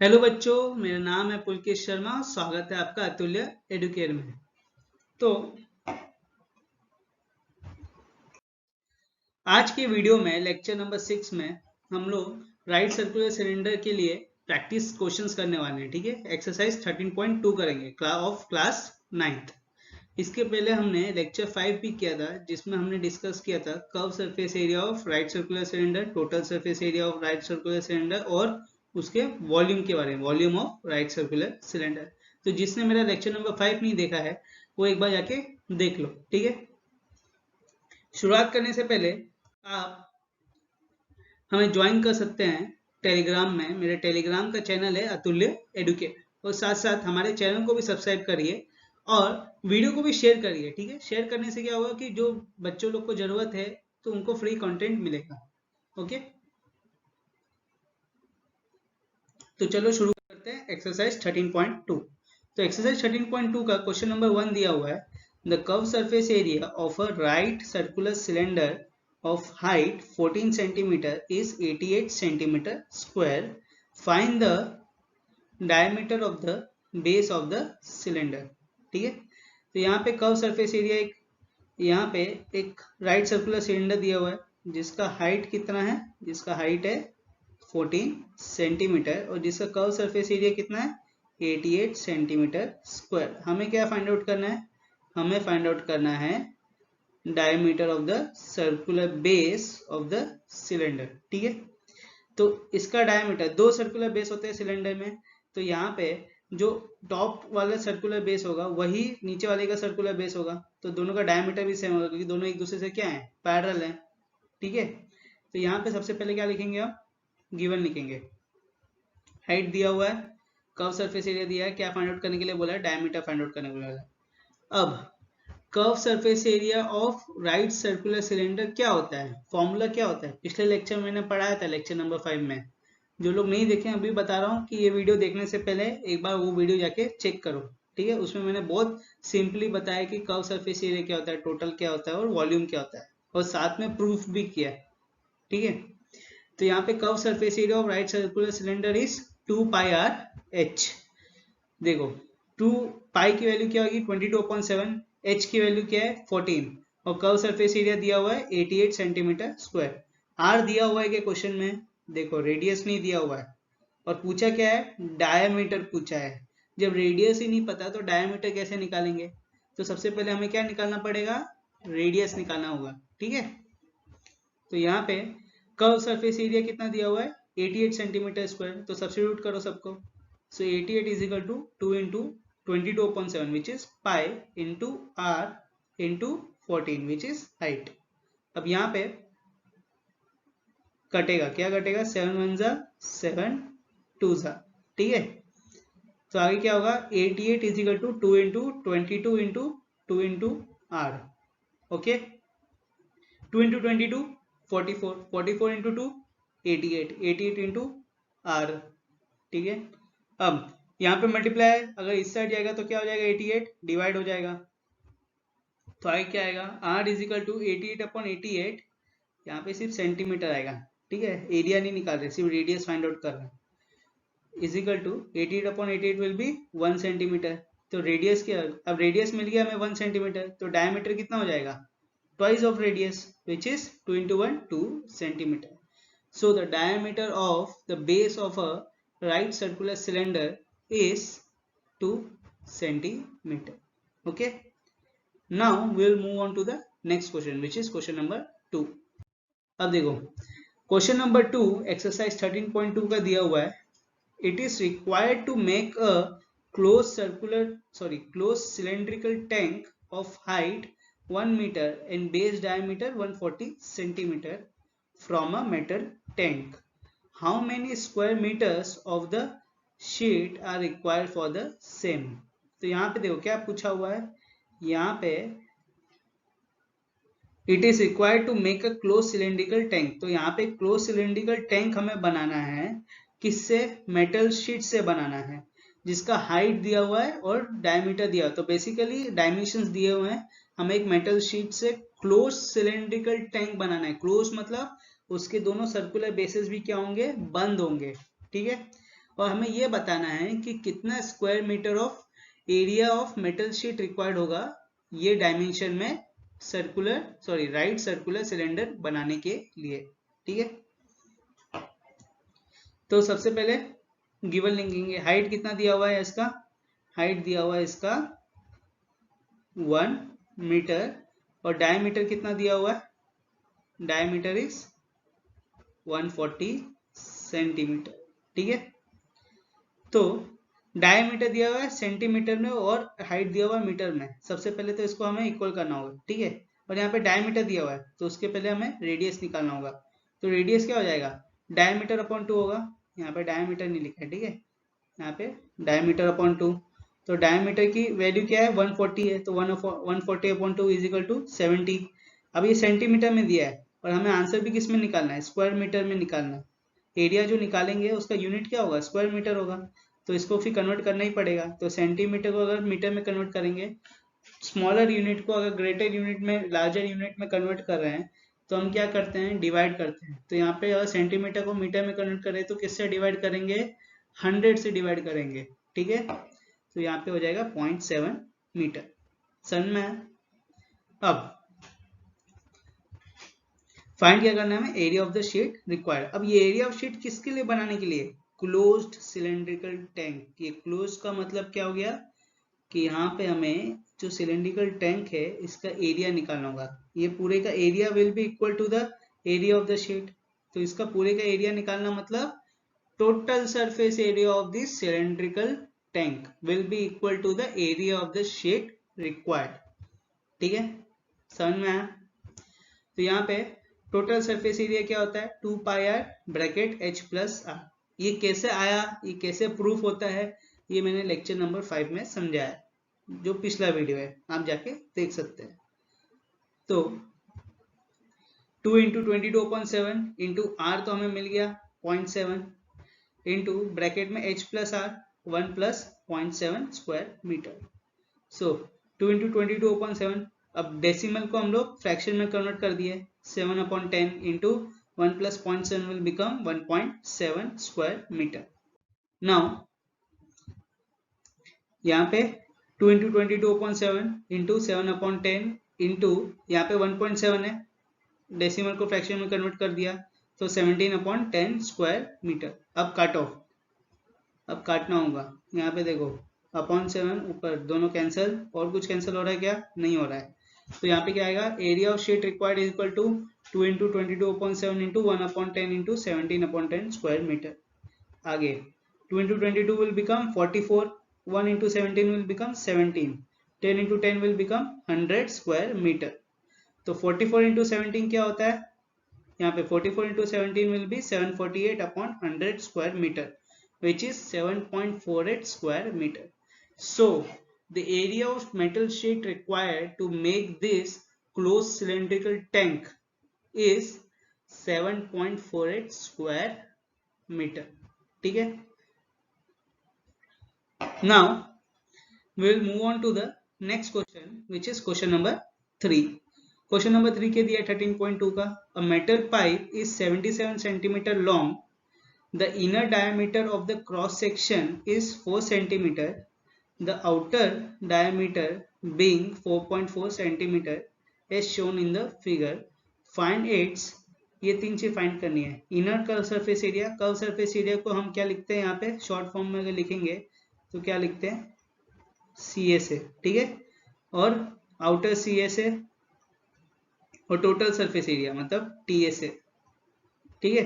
Hello बच्चों, मेरा नाम है पुलकेश शर्मा। स्वागत है आपका अतुल्य एडुकेयर में। तो आज की वीडियो में लेक्चर नंबर 6 में हम लोग राइट सर्कुलर सिलेंडर के लिए प्रैक्टिस क्वेश्चंस करने वाले हैं। ठीक है, एक्सरसाइज 13.2 करेंगे ऑफ क्लास 9th। इसके पहले हमने लेक्चर 5 भी किया था, जिसमें हमने डिस्कस किया था curve surface area of right circular cylinder, total surface area of right circular cylinder और उसके वॉल्यूम के बारे में, volume of right circular cylinder. तो जिसने मेरा लेक्चर नंबर 5 नहीं देखा है वो एक बार जाके देख लो। ठीक है, शुरुआत करने से पहले आप हमें ज्वाइन कर सकते हैं टेलीग्राम में। मेरे टेलीग्राम का चैनल है अतुल्य एडुकेट, और साथ साथ हमारे चैनल को भी सब्सक्राइब करिए और वीडियो को भी शेयर करिए। ठीक है, शेयर करने से क्या होगा कि जो बच्चों लोग को जरूरत है तो उनको फ्री कंटेंट मिलेगा। ओके, तो चलो शुरू करते हैं एक्सरसाइज 13.2। तो एक्सरसाइज 13.2 का क्वेश्चन नंबर 1 दिया हुआ है, the curve surface area of a right circular cylinder of height 14 centimeter is 88 centimeter square. Find the diameter of the base of the cylinder. ठीक है, तो यहाँ पे कर्व सरफेस एरिया यहाँ पे एक राइट सर्कुलर सिलेंडर दिया हुआ है जिसका हाइट कितना है, जिसका हाइट है 14 सेंटीमीटर और जिसका कर्व सरफेस एरिया कितना है 88 सेंटीमीटर स्क्वायर। हमें क्या फाइंड आउट करना है, हमें फाइंड आउट करना है diameter of the circular base of the cylinder. ठीक है, तो इसका डायमीटर, दो सर्कुलर बेस होते हैं सिलेंडर में, तो यहाँ पे जो टॉप वाला सर्कुलर बेस होगा वही नीचे वाले का सर्कुलर बेस होगा, तो दोनों का डायमीटर भी सेम होगा क्योंकि दोनों एक दूसरे से क्या है, पैरेलल है। ठीक है, तो यहाँ पे सबसे पहले क्या लिखेंगे, आप गिवन लिखेंगे, हाइट दिया हुआ है, कर्व सरफेस एरिया दिया है, क्या फाइंड आउट करने के लिए बोला है, डायमीटर फाइंड आउट करने के लिए बोला है। अब curve surface area of right circular cylinder क्या होता है, फॉर्मूला क्या होता है, पिछले लेक्चर में मैंने पढ़ाया था लेक्चर नंबर 5 में। जो लोग नहीं देखे अभी बता रहा हूँ कि ये वीडियो देखने से पहले एक बार वो वीडियो जाके चेक करो। ठीक है, उसमें मैंने बहुत सिंपली बताया कि कर्व सरफेस एरिया क्या होता है, टोटल क्या होता है और वॉल्यूम क्या होता है, और साथ में प्रूफ भी किया। ठीक है, तो यहाँ पे curve surface area of right circular cylinder is 2πr/h। देखो 2 पाई की वैल्यू क्या होगी 22.7, h की वैल्यू क्या है 14 और कर्व सरफेस एरिया दिया हुआ है 88 सेंटीमीटर स्क्वायर। r दिया हुआ है क्या क्वेश्चन में, देखो रेडियस नहीं दिया हुआ है और पूछा क्या है, डायमीटर पूछा है। जब रेडियस ही नहीं पता तो डायमीटर कैसे निकालेंगे, तो सबसे पहले हमें क्या निकालना पड़ेगा, रेडियस निकालना होगा। ठीक है, तो यहाँ पे कर्व सरफेस एरिया कितना दिया हुआ है 88 सेंटीमीटर स्क्वायर, तो सब्स्टिट्यूट करो सबको। So 88 is equal to 2 into 22.7 which is pi into r into 14 which is height। अब यहाँ पे कटेगा, क्या कटेगा, 7 1 जा 7 2 जा। ठीक है, तो आगे क्या होगा 88 is equal to 2 into 22 into 2 into r। Okay, 2 into 22 44, 44 into 2 88, 88 into r। ठीक है, अब यहाँ पे मल्टीप्लाई है, अगर इस साइड जाएगा तो क्या हो जाएगा 88 डिवाइड हो जाएगा, तो आगे क्या आएगा r इज इक्वल टू 88/88, यहाँ पे सिर्फ सेंटीमीटर आएगा। ठीक है, एरिया नहीं निकाल रहे, सिर्फ रेडियस फाइंड आउट कर रहे हैं, is equal to 88/88 will be 1 centimetre. तो रेडियस क्या, अब रेडियस मिल गया हमें 1 सेंटीमीटर, तो डायमीटर कितना हो जाएगा, twice of radius which is 2 into 1 2 centimetre. So the diameter of the base of a right circular cylinder is 2 centimeter. Okay. Now we will move on to the next question, which is question number 2. अब देखो question number 2 exercise 13.2 का दिया हुआ है, it is required to make a closed cylindrical tank of height 1 meter and base diameter 140 centimeter from a metal tank. How many square meters of the sheet are required for the same? तो यहाँ पे देखो क्या पूछा हुआ है, यहाँ पे it is required to make a close cylindrical tank. तो यहाँ पे क्लोज सिलेंड्रिकल टैंक हमें बनाना है, किससे, मेटल शीट से बनाना है जिसका हाइट दिया हुआ है और डायमीटर दिया हुआ है। तो बेसिकली डायमेंशंस दिए हुए हैं, हमें एक मेटल शीट से क्लोज सिलेंड्रिकल टैंक बनाना है। क्लोज मतलब उसके दोनों सर्कुलर बेसेस भी क्या होंगे, बंद होंगे। ठीक है, और हमें ये बताना है कि कितना square metre of area of metal sheet required होगा ये डायमेंशन में राइट सर्कुलर सिलेंडर बनाने के लिए। ठीक है, तो सबसे पहले गिवन लिखेंगे। हाइट कितना दिया हुआ है इसका, हाइट दिया हुआ है इसका 1 मीटर और डायमीटर कितना दिया हुआ है, डायमीटर इज 140 सेंटीमीटर। ठीक है, तो डायमीटर दिया हुआ है सेंटीमीटर में और हाइट दिया हुआ है मीटर में। सबसे पहले तो इसको हमें इक्वल करना होगा। ठीक है, और यहाँ पे डायमीटर दिया हुआ है तो उसके पहले हमें रेडियस निकालना होगा। तो रेडियस क्या हो जाएगा, डायमीटर अपॉन 2 होगा। यहाँ पे डायमीटर नहीं लिखा है, ठीक है, यहाँ पे डायमीटर अपॉन 2। तो डायमीटर की वैल्यू क्या है, 140 है, तो 140 अपॉन 2 इज इक्वल टू 70। अब ये सेंटीमीटर में दिया है और हमें आंसर भी किस में निकालना है, स्क्वायर मीटर में निकालना है। एरिया जो निकालेंगे उसका यूनिट क्या होगा, स्क्वायर मीटर होगा, तो इसको फिर कन्वर्ट करना ही पड़ेगा। तो सेंटीमीटर को अगर मीटर में कन्वर्ट करेंगे, स्मॉलर यूनिट को अगर ग्रेटर यूनिट में, लार्जर यूनिट में कन्वर्ट कर रहे हैं तो हम क्या करते हैं, डिवाइड करते हैं। तो यहाँ पे अगर सेंटीमीटर को मीटर में कन्वर्ट करें तो किससे डिवाइड करेंगे, 100 से डिवाइड करेंगे। ठीक है, तो यहाँ पे हो जाएगा 0.7 मीटर। समझ में है? अब फाइंड क्या करना है हमें, area of the sheet required. अब ये एरिया ऑफ शीट किसके लिए बनाने के लिए, क्लोज्ड सिलेंड्रिकल टैंक। ये क्लोज का मतलब क्या हो गया कि यहाँ पे हमें जो सिलेंड्रिकल टैंक है इसका एरिया निकालना होगा। ये पूरे का area will be equal to the area of the sheet. तो इसका पूरे का एरिया निकालना मतलब total surface area of this cylindrical tank will be equal to the area of the sheet required. ठीक है, समझ में आया? तो यहाँ पे टोटल सरफेस एरिया क्या होता है, 2 pi r bracket h plus r. ये कैसे आया, ये कैसे प्रूफ होता है, ये मैंने लेक्चर नंबर 5 में समझाया, जो पिछला वीडियो है, आप जाके देख सकते हैं। तो 2 इंटू 22/7 इंटू आर तो हमें मिल गया 0.7 इंटू ब्रैकेट में h plus R 1 plus 0.7 square metre. So 2 into 22/7, अब डेसिमल को हम लोग फ्रैक्शन में कन्वर्ट कर दिए, 7/10 into 1 plus 0.7 will become 1.7 square metre. Now यहाँ पे 2 इंटू 22/7 इंटू 7/10 इंटू यहाँ पे 1.7 है, डेसिमल को फ्रैक्शन में कन्वर्ट कर दिया तो 17/10 स्क्वायर मीटर। अब काट ऑफ, अब काटना होगा। यहाँ पे देखो अपॉन 7 ऊपर दोनों कैंसिल, और कुछ कैंसिल हो रहा है क्या, नहीं हो रहा है। तो यहाँ पे क्या आएगा, area of sheet required is equal to 2 into 22/7 into 1/10 into 17/10 square metre. आगे 2 into 22 will become 44, 1 into 17 will become 17, 10 into 10 will become 100 square meter। तो 44 into 17 क्या होता है, यहाँ पे 44 into 17 will be 748 upon 100 square meter, which is 7.48 square meter। So the area of metal sheet required to make this closed cylindrical tank is 7.48 square meter। ठीक है, now we will move on to the next question, which is question number 3। question number 3 के दिया 13.2 का, a metal pipe is 77 centimeter long, the inner diameter of the cross section is 4 centimeter, the outer diameter being 4.4 centimeter as shown in the figure, find its। ये तीन चीज find करनी है। Inner curve surface area, curve surface area को हम क्या लिखते हैं, यहाँ पे शॉर्ट फॉर्म में अगर लिखेंगे तो क्या लिखते हैं, CSA। ठीक है, और आउटर CSA और टोटल सरफेस एरिया मतलब TSA। ठीक है,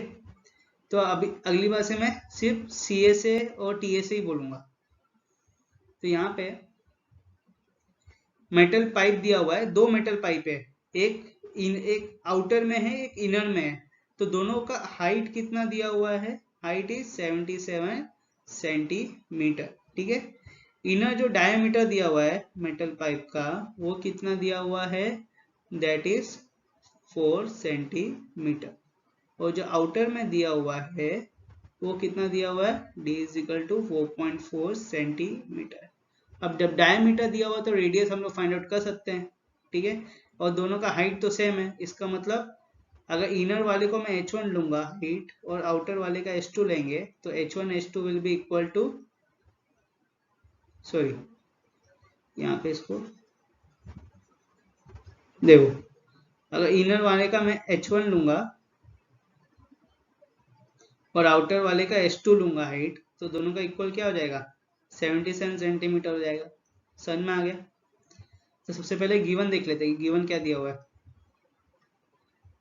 तो अभी अगली बार से मैं सिर्फ CSA और TSA ही बोलूंगा। तो यहाँ पे मेटल पाइप दिया हुआ है, दो मेटल पाइप है, एक आउटर में है, एक इनर में है। तो दोनों का हाइट कितना दिया हुआ है, हाइट इज 77 सेंटीमीटर। ठीक है, इनर जो डायमीटर दिया हुआ है मेटल पाइप का वो कितना दिया हुआ है, दैट इज 4 सेंटीमीटर। और जो आउटर में दिया हुआ है वो कितना दिया हुआ है, d is equal to 4.4 centimetre. अब जब डायमीटर दिया हुआ तो रेडियस हम लोग फाइंड आउट कर सकते हैं। ठीक है, और दोनों का हाइट तो सेम है, इसका मतलब अगर इनर वाले को मैं H1 लूंगा हीट और आउटर वाले का H2 लेंगे तो H1 H2 will be equal to, sorry यहाँ पे इसको देखो, अगर इनर वाले का मैं H1 लूंगा और आउटर वाले का H2 लूंगा हाइट, तो दोनों का इक्वल क्या हो जाएगा, 77 सेंटीमीटर हो जाएगा। समझ में आ गया? तो सबसे पहले गिवन देख लेते हैं, गिवन क्या दिया हुआ है।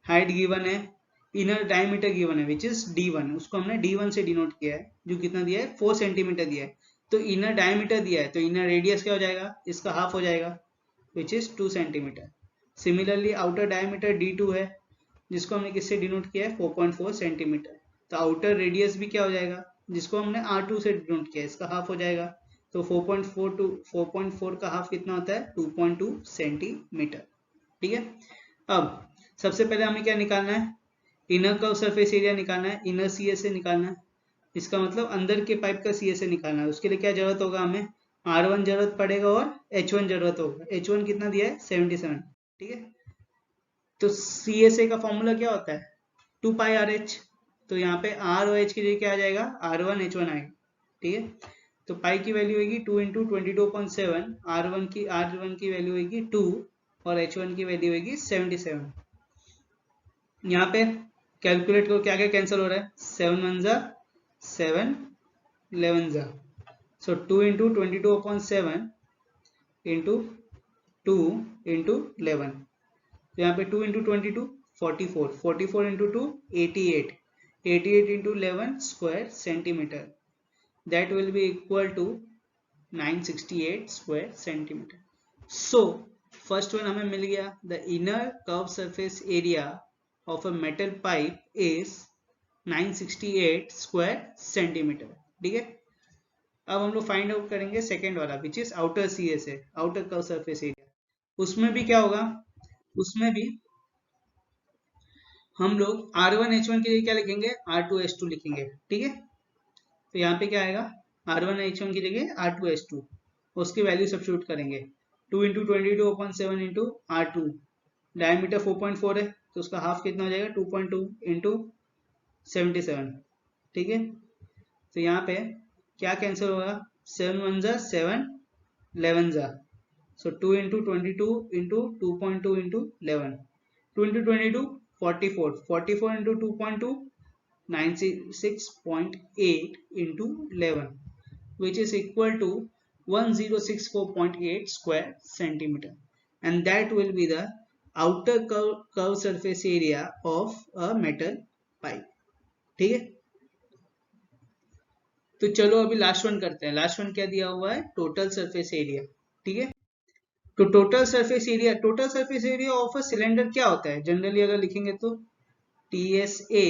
हाइट गिवन है, इनर डायमीटर गिवन है विच इज D1, उसको हमने D1 से डिनोट किया है, जो कितना दिया है 4 सेंटीमीटर दिया है। तो इनर डायमीटर दिया है तो इनर रेडियस क्या हो जाएगा, इसका हाफ हो जाएगा which is 2 centimetre. Similarly outer diameter D2 है जिसको हमने किससे डिनोट किया है 4.4 सेंटीमीटर। तो आउटर रेडियस भी क्या हो जाएगा, जिसको हमने R2 से डिनोट किया है, इसका हाफ हो जाएगा। तो 4.4 टू 4.4 का हाफ कितना होता है 2.2 सेंटीमीटर। ठीक है, अब सबसे पहले हमें क्या निकालना है, इनर कर्व सरफेस एरिया निकालना है, इनर CSA निकालना है। इसका मतलब अंदर के पाइप का CSA निकालना है। उसके लिए क्या जरूरत होगा, हमें R1 जरूरत पड़ेगा और H1 जरूरत होगा। H1 कितना दिया है 77। ठीक है, तो CSA का फॉर्मूला क्या होता है 2 पाई RH। तो यहाँ पे R और H की जगह क्या आ जाएगा R1 H1 आएगा। ठीक है, तो पाई की वैल्यू होगी 2 इंटू 22.7, R1 की वैल्यू होगी 2 और H1 की वैल्यू होगी 77। यहाँ पे कैलकुलेट करो क्या क्या कैंसिल हो रहा है, 7 1 जा 7, 11 जा, सो 2 इंटू 22.7 इंटू 2 इंटू 11। तो यहाँ पे 2 into 22 44, 44 into 2 88, 88 into 11 square centimetre, that will be equal to 968 square centimeter. So first one हमें मिल गया, the inner curved surface area of a metal pipe is 968 square centimeter. ठीक है, अब हम लोग फाइंड आउट करेंगे सेकेंड वाला which is outer CSA, outer curve surface area. उसमें भी क्या होगा, उसमें भी हम लोग R1 H1 के लिए क्या लिखेंगे R2 H2 लिखेंगे। ठीक है, तो यहाँ पे क्या आएगा R1 H1 की जगह R2 H2, उसकी वैल्यू सब्स्टिट्यूट करेंगे। 2 इंटू 22.7 इंटू R2, डायमीटर 4.4 है तो उसका हाफ कितना हो जाएगा 2.2 इंटू 77। ठीक है, तो यहाँ पे क्या कैंसिल होगा, 7 1 जा 7, 11 जा, सो 2 into 22 into 2.2 into 11, 2 into 22 44, 44 into 2.2 96.8 into 11 which is equal to 1064.8 square centimeter, and that will be the outer curve surface area of a metal pipe. ठीक है, तो चलो अभी लास्ट वन करते हैं। लास्ट वन क्या दिया हुआ है, टोटल सरफेस एरिया। ठीक है, तो total surface area of a cylinder क्या होता है, जनरली अगर लिखेंगे तो TSA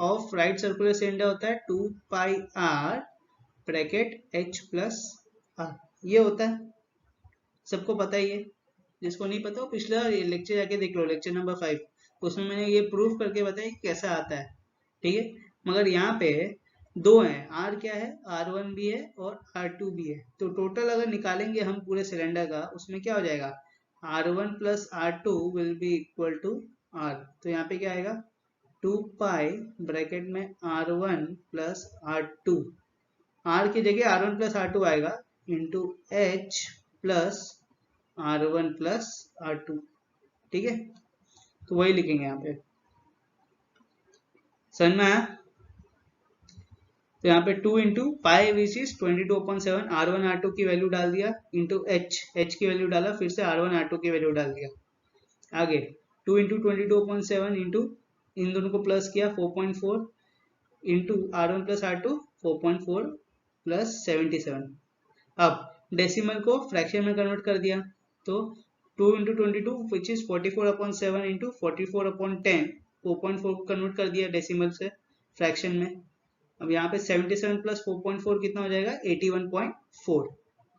of right circular cylinder होता है 2 पाई R bracket H plus R, ये होता है, सबको पता ही है। जिसको नहीं पता हो पिछला लेक्चर जाके देख लो, लेक्चर नंबर 5, उसमें मैंने ये प्रूफ करके बताया कि कैसा आता है। ठीक है, मगर यहाँ पे दो हैं, R क्या है R1 भी है और R2 भी है, तो टोटल अगर निकालेंगे हम पूरे सिलेंडर का, उसमें क्या हो जाएगा R1 plus R2 will be equal to R। तो यहाँ पे क्या आएगा 2 पाई ब्रैकेट में R1 प्लस R2, R की जगह R1 प्लस R2 आएगा into H plus R1 plus R2। ठीक है, तो वही लिखेंगे यहाँ पे, समझ में आया? तो यहाँ पे 2 into pi which is 22.7, R1 R2 की वैल्यू डाल दिया इंटू H की वैल्यू डाला, फिर से R1 R2 की वैल्यू डाल दिया। आगे 2 इंटू 22.7 इंटू इन दोनों को प्लस किया 4.4 into R1 plus R2 4.4 plus 77। अब डेसिमल को फ्रैक्शन में कन्वर्ट कर दिया, तो 2 इंटू 22 विच इज 44/7 इंटू 44/10, 4.4 को कन्वर्ट कर दिया डेसिमल से फ्रैक्शन में। अब यहाँ पे 77 प्लस 4.4 कितना हो जाएगा 81.4।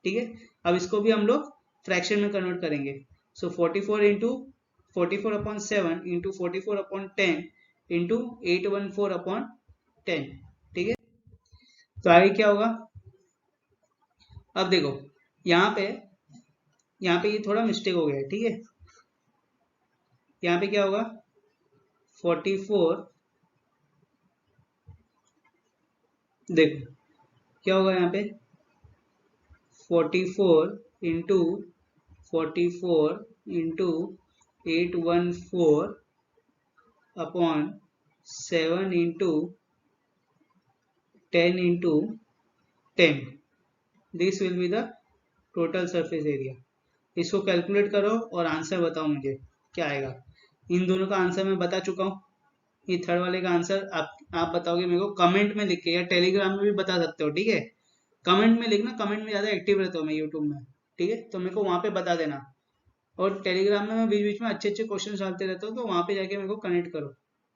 ठीक है, अब इसको भी हम लोग फ्रैक्शन में कन्वर्ट करेंगे, सो 44 इंटू 44/7 इंटू 44/10 इंटू 814/10। ठीक है, तो आगे क्या होगा, अब देखो यहाँ पे ये थोड़ा मिस्टेक हो गया है। ठीक है, यहाँ पे क्या होगा 44, देखो क्या होगा यहाँ पे 44 into 814 7 into 10 into 10, this will be the total surface area. इसको कैलकुलेट करो और आंसर बताओ मुझे क्या आएगा। इन दोनों का आंसर मैं बता चुका हूँ। ये थर्ड वाले का आंसर आप बताओगे मेरे को कमेंट में लिख के, या टेलीग्राम में भी बता सकते हो, ठीक है। कमेंट में लिखना, कमेंट में ज़्यादा एक्टिव रहता हूँ मैं यूट्यूब में, ठीक है, तो मेरे को वहाँ पे बता देना। और टेलीग्राम में मैं बीच बीच में अच्छे अच्छे क्वेश्चन डालते रहता हूँ, तो वहाँ पे जाके मेरे को कनेक्ट करो,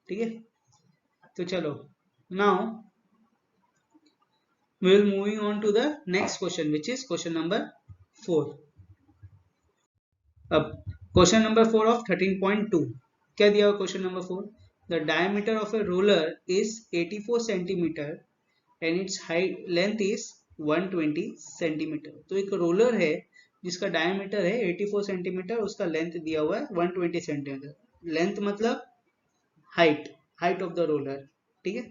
ठीक है। तो चलो, now we will moving on to the next question, which is question number 4. अब क्वेश्चन नंबर 4 ऑफ 13.2 क्या दिया हुआ question number 4? The diameter of a roller is 84 centimetre and it's height length is 120 centimetre. तो एक roller है जिसका diameter है 84 centimetre, उसका लेंथ दिया हुआ है 120 सेंटीमीटर। लेंथ मतलब हाइट ऑफ द रोलर, ठीक है।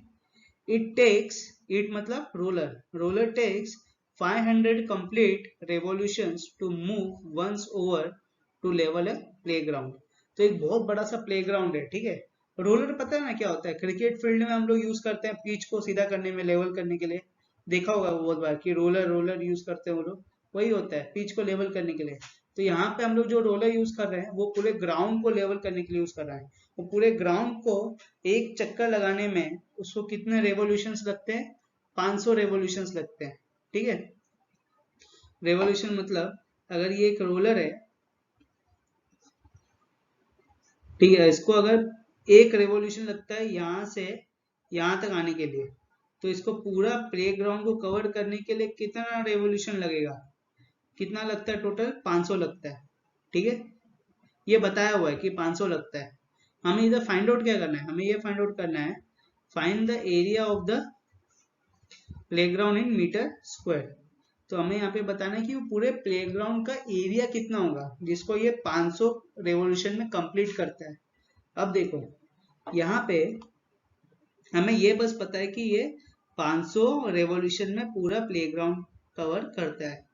इट मतलब roller takes 500 complete revolutions to move once over to level a playground। तो एक बहुत बड़ा सा प्लेग्राउंड है, ठीक है। रोलर पता है ना क्या होता है, क्रिकेट फील्ड में हम लोग यूज करते हैं पिच को सीधा करने में, लेवल करने के लिए। देखा होगा बहुत बार कि रोलर यूज करते हैं वो लोग, वही होता है पिच को लेवल करने के लिए। तो यहाँ पे हम लोग जो रोलर यूज कर रहे हैं वो पूरे ग्राउंड को लेवल करने के लिए यूज कर रहे हैं। वो पूरे ग्राउंड को एक चक्कर लगाने में उसको कितने रेवोल्यूशंस लगते हैं? 500 रेवोल्यूशंस लगते हैं, ठीक है। रेवोल्यूशन मतलब अगर ये एक रोलर है, ठीक है, इसको अगर एक रेवोल्यूशन लगता है यहाँ से यहाँ तक आने के लिए, तो इसको पूरा प्लेग्राउंड को कवर करने के लिए कितना रेवोल्यूशन लगेगा? कितना लगता है? टोटल 500 लगता है, ठीक है। ये बताया हुआ है कि 500 लगता है। हमें इधर फाइंड आउट क्या करना है? हमें ये फाइंड आउट करना है, find the area of the playground in metre square. तो हमें यहाँ पे बताना है कि वो पूरे प्लेग्राउंड का एरिया कितना होगा जिसको ये 500 रेवोल्यूशन में कंप्लीट करता है। अब देखो यहाँ पे हमें ये बस पता है कि ये 500 रेवोल्यूशन में पूरा प्लेग्राउंड कवर करता है।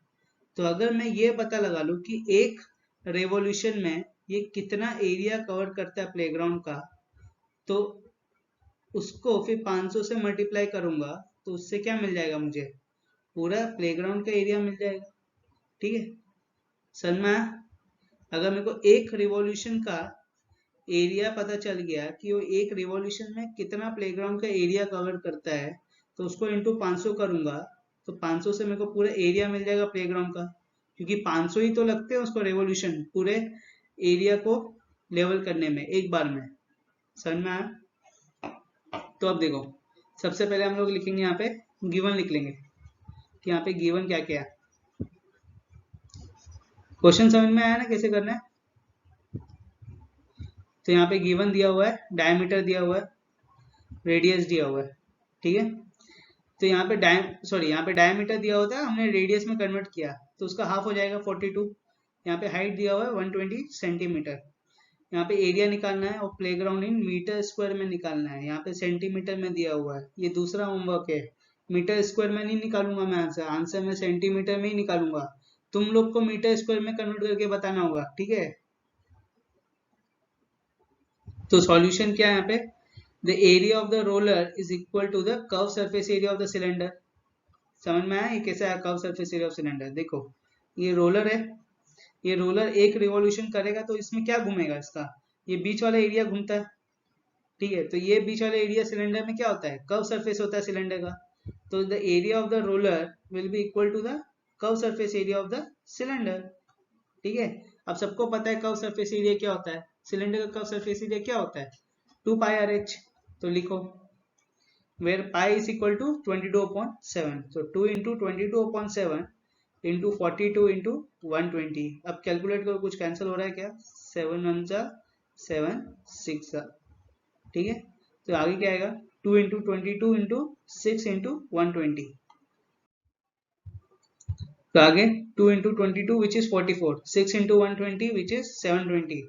तो अगर मैं ये पता लगा लूं कि एक रेवोल्यूशन में ये कितना एरिया कवर करता है प्लेग्राउंड का, तो उसको फिर 500 से मल्टीप्लाई करूंगा तो उससे क्या मिल जाएगा? मुझे पूरा प्लेग्राउंड का एरिया मिल जाएगा, ठीक है। समझ में आया? अगर मेरे को एक रिवॉल्यूशन का एरिया पता चल गया कि वो एक रिवॉल्यूशन में कितना प्लेग्राउंड का एरिया कवर करता है, तो उसको इंटू 500 करूंगा, तो 500 से मेरे को पूरा एरिया मिल जाएगा प्लेग्राउंड का, क्योंकि 500 ही तो लगते हैं उसको रेवोल्यूशन पूरे एरिया को लेवल करने में एक बार में। समझ में आया? तो अब देखो, सबसे पहले हम लोग लिखेंगे यहाँ पे गिवन लिख लेंगे कि यहाँ पे गिवन क्या क्या है। क्वेश्चन समझ में आया ना कैसे करना है? तो यहाँ पे गिवन दिया हुआ है, डायमीटर दिया हुआ है, रेडियस दिया हुआ है, ठीक है। तो यहाँ पे यहाँ पे डायमीटर दिया होता है, हमने रेडियस में कन्वर्ट किया तो उसका हाफ हो जाएगा 42। यहाँ पे हाइट दिया हुआ है 120 सेंटीमीटर। यहाँ पे एरिया निकालना है और प्लेग्राउंड इन मीटर स्क्वायर में निकालना है। यहाँ पे सेंटीमीटर में दिया हुआ है, ये दूसरा होमवर्क है। मीटर स्क्वायर में नहीं निकालूंगा मैं आंसर मैं सेंटीमीटर में ही निकालूंगा। तुम लोग को मीटर स्क्वायर में कन्वर्ट करके बताना होगा, ठीक है। तो सॉल्यूशन क्या है यहाँ पे? The area of the roller is equal to the curve surface area of the cylinder. समझ में आया ये कैसा है curve surface area of cylinder? देखो ये रोलर है, ये रोलर एक रिवॉल्यूशन करेगा तो इसमें क्या घूमेगा? इसका ये बीच वाला एरिया घूमता है, ठीक है। तो ये बीच वाला एरिया सिलेंडर में क्या होता है? कर्व सरफेस होता है सिलेंडर का। तो the area of the roller will be equal to the curve surface area of the cylinder, ठीक है। अब सबको पता है कर्व सरफेस एरिया क्या होता है, सिलेंडर का कर्व सरफेस एरिया क्या होता है? 2 पाई आर एच। तो लिखो where pi is equal to 22/7, so 2 into 22/7 into 42 into 120। अब कैलकुलेट करो, कुछ कैंसिल हो रहा है क्या? 7 1 जा 7 6 जा, ठीक है। तो आगे क्या आएगा? 2 into 22 into 6 into 120। तो आगे 2 into 22 which is 44, 6 into 120 which is 720।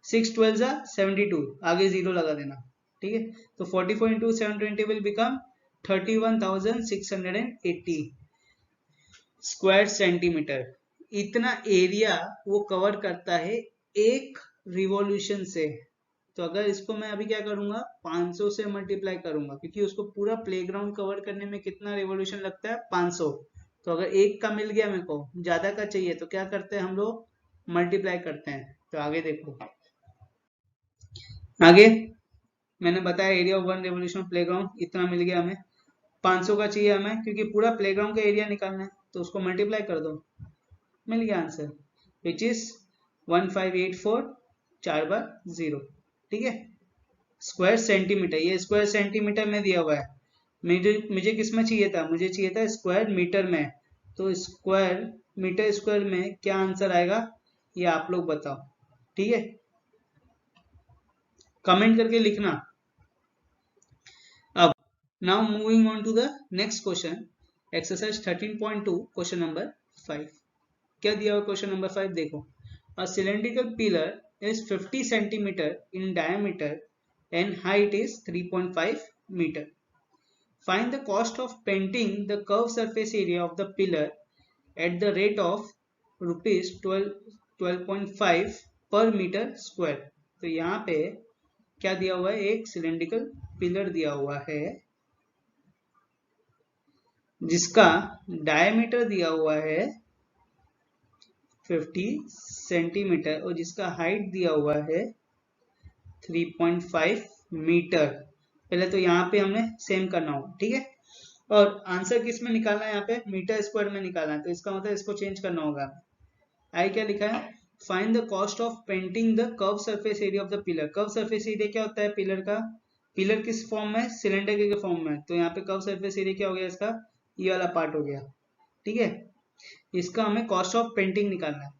6 12 जा 72, आगे 0 लगा देना, ठीक है। तो 44 into 720 will become 31,680 square centimetre. इतना एरिया वो कवर करता है एक रिवॉल्यूशन से। तो अगर इसको मैं अभी क्या करूंगा, 500 से मल्टीप्लाई करूंगा, क्योंकि उसको पूरा प्लेग्राउंड कवर करने में कितना रिवॉल्यूशन लगता है, 500। तो अगर एक का मिल गया मेरे को, ज्यादा का चाहिए, तो क्या करते हैं हम लोग, मल्टीप्लाई करते हैं। तो आगे देखो, आगे मैंने बताया area of one revolution of playground इतना मिल गया हमें, 500 का चाहिए हमें, क्योंकि पूरा प्लेग्राउंड का एरिया निकालना है, तो उसको मल्टीप्लाई कर दो, मिल गया आंसर, विच इज 1584 4 बार 0, ठीक है। स्क्वायर सेंटीमीटर, ये स्क्वायर सेंटीमीटर में दिया हुआ है, मुझे किस में चाहिए था, मुझे चाहिए था स्क्वायर मीटर में। तो स्क्वायर मीटर स्क्वायर में क्या आंसर आएगा, ये आप लोग बताओ, ठीक है, कमेंट करके लिखना। अब now moving on to the next question, exercise 13.2 question number 5। क्या दिया हुआ क्वेश्चन नंबर 5 देखो, a cylindrical pillar is 50 centimetre in diameter and height is 3.5 meter. Find the cost of painting the curved surface area of the pillar at the rate of rupees 12.5 per meter square. तो यहाँ पे क्या दिया हुआ है, एक cylindrical pillar दिया हुआ है जिसका डायमीटर दिया हुआ है 50 सेंटीमीटर और जिसका हाइट दिया हुआ है 3.5 मीटर। पहले तो यहाँ पे हमने सेम करना होगा, ठीक है। और आंसर किस में निकालना है, यहाँ पे मीटर स्क्वायर में निकालना है, तो इसका मतलब इसको चेंज करना होगा। आई क्या लिखा है, find the cost of painting the curve surface area of the pillar. Curve surface area क्या होता है पिलर का, पिलर किस फॉर्म में, सिलेंडर के फॉर्म में, तो यहाँ पे कर्व सरफेस एरिया क्या हो गया इसका, ये वाला पार्ट हो गया, ठीक है। इसका हमें कॉस्ट ऑफ पेंटिंग निकालना है।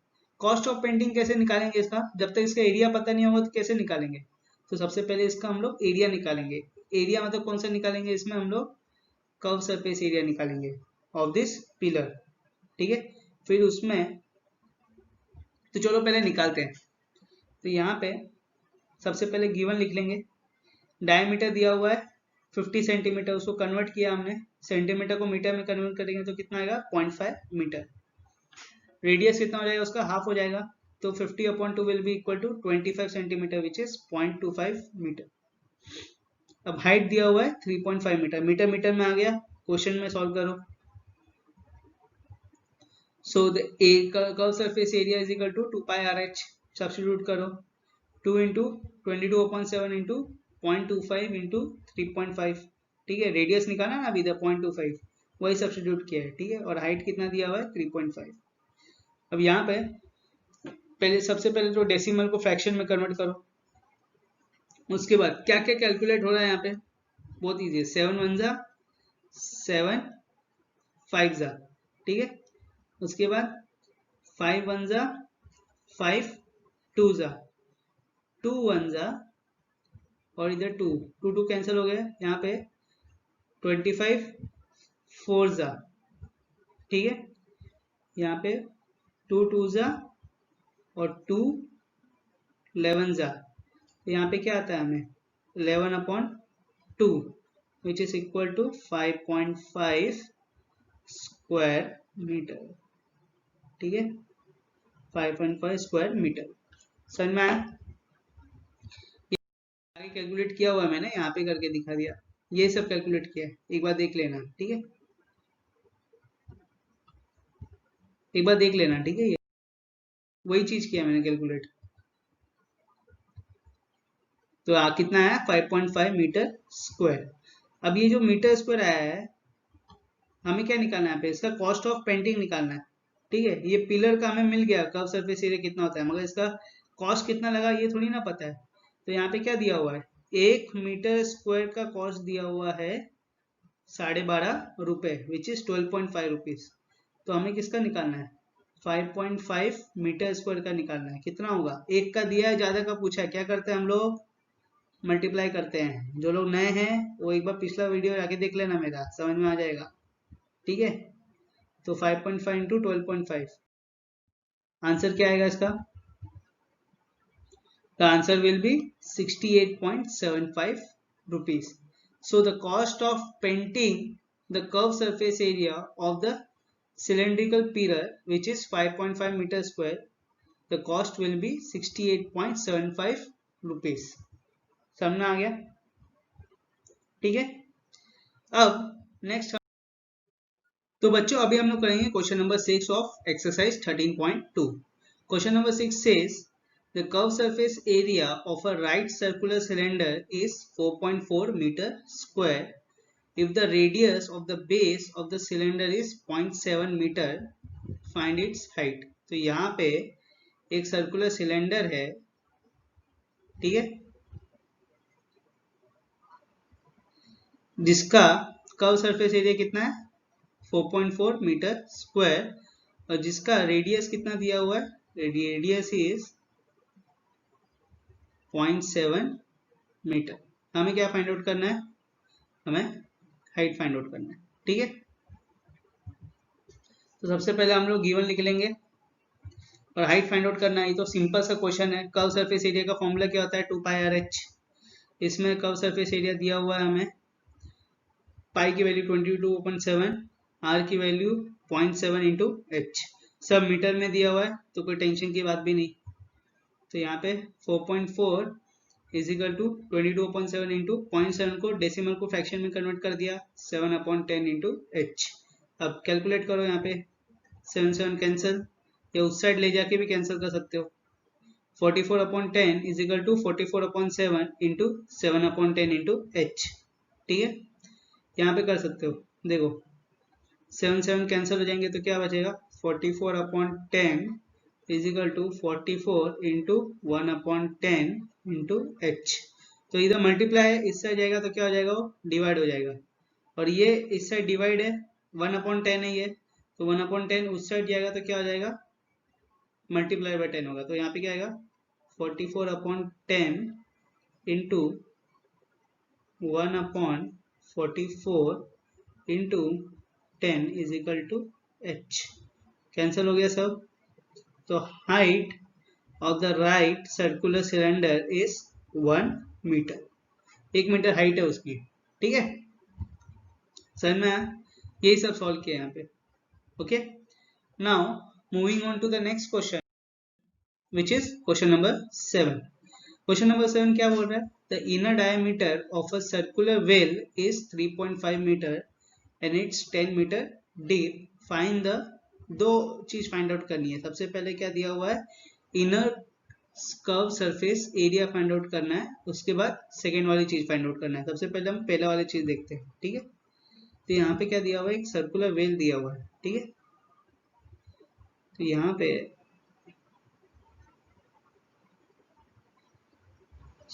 कॉस्ट ऑफ पेंटिंग कैसे निकालेंगे इसका, जब तक इसका एरिया पता नहीं होगा तो कैसे निकालेंगे। तो सबसे पहले इसका हम लोग एरिया निकालेंगे। एरिया मतलब कौन सा निकालेंगे, इसमें हम लोग कर्व सरफेस एरिया निकालेंगे ऑफ दिस पिलर, ठीक है। फिर उसमें तो चलो पहले निकालते हैं। तो यहाँ पे सबसे पहले गिवन लिख लेंगे, डायमीटर दिया हुआ है 50 सेंटीमीटर, उसको कन्वर्ट किया हमने, सेंटीमीटर को मीटर में कन्वर्ट करेंगे तो कितना आएगा 0.5 मीटर। रेडियस कितना हो जाएगा उसका, हाफ हो जाएगा, तो 50/2 will be equal to 25 centimetre which is 0.25 metre. अब हाइट दिया हुआ है 3.5 मीटर, मीटर मीटर में आ गया, क्वेश्चन में सॉल्व करो। So the curve surface area is equal to 2 pi RH, substitute करो, 2 इंटू 22/7 इंटू 0.25 इंटू 3.5, ठीक है। रेडियस निकाला ना अभी इधर 0.25, वही सब्स्टिट्यूट किया है, ठीक है। और हाइट कितना दिया हुआ है 3.5। अब यहाँ पे पहले सबसे पहले तो डेसिमल को फ्रैक्शन में कन्वर्ट करो, उसके बाद क्या क्या कैलकुलेट हो रहा है यहाँ पे, बहुत ईजी है, 7 1 जा 7 5 जा, ठीक है। उसके बाद 5 1 जा 5 2 जा 2 1 जा और इधर 2 2 2 कैंसिल हो गया, यहाँ पे 25 4 जा, ठीक है। यहाँ पे 2 2 जा और 2 11 जा, यहाँ पे क्या आता है हमें 11/2 which is equal to 5.5 square metre, ठीक है, 5.5 स्क्वायर मीटर। समझ में आया, आगे कैलकुलेट किया हुआ है मैंने, यहाँ पे करके दिखा दिया, ये सब कैलकुलेट किया है, एक बार देख लेना, ठीक है, एक बार देख लेना, ठीक है। ये वही चीज किया मैंने कैलकुलेट। तो कितना आया 5.5 मीटर स्क्वायर। अब ये जो मीटर स्क्वायर आया है, हमें क्या निकालना है, इसका कॉस्ट ऑफ पेंटिंग निकालना है, ठीक है। ये पिलर का हमें मिल गया कर्व सरफेस एरिया कितना होता है, मगर इसका कॉस्ट कितना लगा ये थोड़ी ना पता है। तो यहाँ पे क्या दिया हुआ है, 1 मीटर स्क्वायर का कॉस्ट दिया हुआ है 12.5 रुपए विच इज 12.5 रुपीज। तो हमें किसका निकालना है, 5.5 मीटर स्क्वायर का निकालना है। कितना होगा, एक का दिया है ज्यादा का पूछा है, क्या करते हैं हम लोग मल्टीप्लाई करते हैं। जो लोग नए हैं वो एक बार पिछला वीडियो आके देख लेना मेरा, समझ में आ जाएगा, ठीक है। तो 5.5 इंटू 12.5, आंसर क्या आएगा इसका The answer will be 68.75 rupees. So the cost of painting the curved surface area of the cylindrical pillar, which is 5.5 meter square, the cost will be 68.75 rupees. समझ में आ गया? ठीक है. अब नेक्स्ट, तो बच्चों अभी हम लोग करेंगे question number 6 of exercise 13.2. Question number 6 says the curved surface area of a right circular cylinder is 4.4 meter square if the radius of the base of the cylinder is 0.7 meter. Find its height. तो यहाँ पे एक circular cylinder है, ठीक है, जिसका curve surface area कितना है 4.4 मीटर स्क्वायर और जिसका रेडियस कितना दिया हुआ है, रेडियस इज 0.7 मीटर. हमें क्या फाइंड आउट करना है, हमें हाइट फाइंड आउट करना है. ठीक है, तो सबसे पहले हम लोग गिवन लिख लेंगे और हाइट फाइंड आउट करना है. ये तो सिंपल सा क्वेश्चन है. कर्व सरफेस एरिया का फॉर्मूला क्या होता है 2 पाई आर एच. इसमें कर्व सरफेस एरिया दिया हुआ है हमें, पाई की वैल्यू 22/7, आर की वैल्यू 0.7 इंटू एच. सब मीटर में दिया हुआ है तो कोई टेंशन की बात भी नहीं. तो यहाँ पे 4.4 इज इक्वल टू 22/7 इंटू 0.7 को डेसिमल को फ्रैक्शन में कन्वर्ट कर दिया 7/10 इंटू एच. अब कैलकुलेट करो, यहाँ पे 7 कैंसिल, या उस साइड ले जाके भी कैंसिल कर सकते हो. 44/10 is equal to 44/7 into 7/10 into H. ठीक है, यहाँ पे कर सकते हो. देखो 7 कैंसिल हो जाएंगे तो क्या बचेगा 44/10 is equal to 44 into 1/10 into H. तो इधर मल्टीप्लाई है, इस साइड जाएगा तो क्या हो जाएगा, वो डिवाइड हो जाएगा. और ये इस साइड डिवाइड है, 1/10 है ये, तो 1/10 उस साइड जाएगा तो क्या हो जाएगा, मल्टीप्लाई बाय 10 होगा. तो यहाँ पे क्या आएगा 44/10 into 1/44 into 10 is equal to H. Cancel हो गया सब. तो height of the right circular cylinder is 1 metre. 1 metre height है उसकी. ठीक है, सर मैं यही सब सॉल्व किया यहाँ पे. Okay, now moving on to the next question which is question number 7. Question number 7 क्या बोल रहा है, the inner diameter of a circular well is 3.5 meter and it's 10 meter deep. Find the, दो चीज फाइंड आउट करनी है. सबसे पहले क्या दिया हुआ है, inner curve surface area find out करना है, उसके बाद सेकेंड वाली चीज फाइंड आउट करना है. सबसे पहले हम पहले वाली चीज देखते हैं. ठीक है, तो यहाँ पे क्या दिया हुआ है, एक सर्कुलर वेल दिया हुआ है. ठीक है, तो यहाँ पे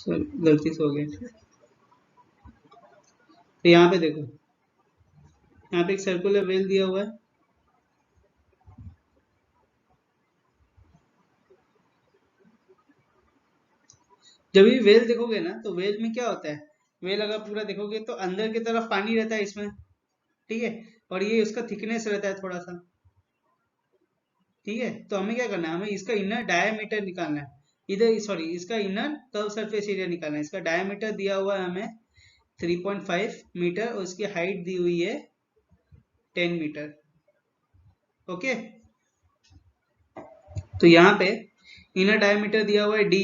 गलती से हो गया. तो यहाँ पे देखो, यहाँ पे एक सर्कुलर वेल दिया हुआ है. जब भी वेल देखोगे ना तो वेल में क्या होता है, वेल अगर पूरा देखोगे तो अंदर की तरफ पानी रहता है इसमें. ठीक है, और ये उसका थिकनेस रहता है थोड़ा सा. ठीक है, तो हमें क्या करना है, हमें इसका इनर डायमीटर निकालना है. इधर सॉरी, इसका इनर कर्व सरफेस एरिया निकालना है. इसका डायमीटर दिया हुआ है हमें 3.5 मीटर और उसकी हाइट दी हुई है 10 मीटर. ओके, तो यहाँ पे इनर डायमीटर दिया हुआ है d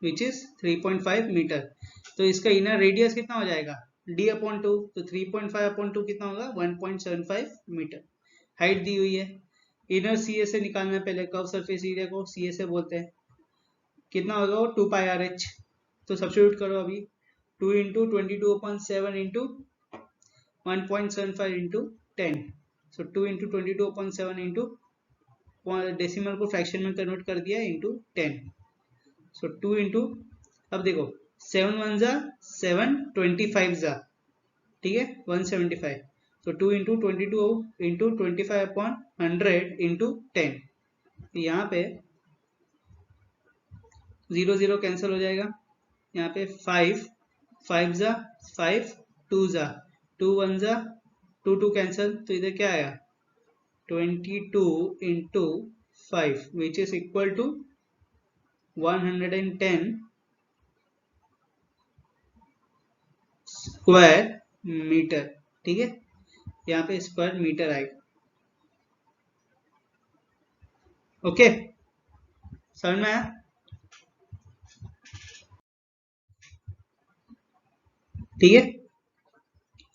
विच इज 3.5 मीटर. तो इसका इनर रेडियस कितना हो जाएगा d/2. तो 3.5/2 कितना होगा 1.75 मीटर. हाइट दी हुई है. इनर सी ए से निकालना है पहले, कर्व सरफेस एरिया को सी ए से बोलते हैं. कितना होगा वो 2 पाई आर एच. तो सब्स्टिट्यूट करो अभी, 2 इंटू 22/7 इंटू 1.75 इंटू 10. सो 2 इंटू 22/7 इंटू डेसिमल को फ्रैक्शन में कन्वर्ट कर दिया इंटू 10. सो 2 इंटू, अब देखो 7 1 जा 7 25 जा, ठीक है 175. तो 2 इंटू 22 इंटू 25/100 इंटू 10. यहाँ पे 0 0 कैंसिल हो जाएगा. यहाँ पे 5 5 जा 5 2 जा 2 1 जा 2 2 कैंसिल. तो इधर क्या आया 22 into 5 which is equal to 110 square metre, ठीक है, यहाँ पे स्क्वायर मीटर आएगा। ओके, समझ में आया? ठीक है,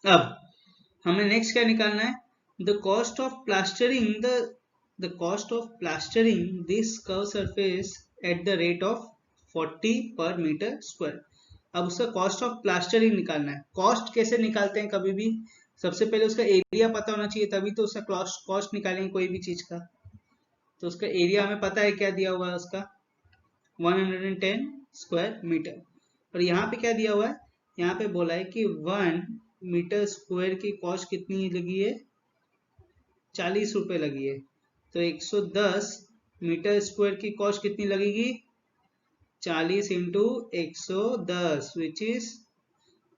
अब हमें नेक्स्ट क्या निकालना है, the cost of plastering the cost of plastering this curve surface at the rate of 40 पर मीटर स्क्वायर। अब उसका कॉस्ट ऑफ प्लास्टरिंग निकालना है। कॉस्ट कैसे निकालते हैं, कभी भी सबसे पहले उसका एरिया पता होना चाहिए, तभी तो उसका कॉस्ट निकालेंगे कोई भी चीज का। तो उसका एरिया हमें पता है, क्या दिया हुआ है उसका 110 स्क्वायर मीटर। और यहाँ पे क्या दिया हुआ है, यहाँ पे बोला है कि 1 मीटर स्क्वायर की कॉस्ट कितनी लगी है, 40 रुपए लगी है। तो 110 मीटर स्क्वायर की कॉस्ट कितनी लगेगी, 40 इंटू 110 विच इज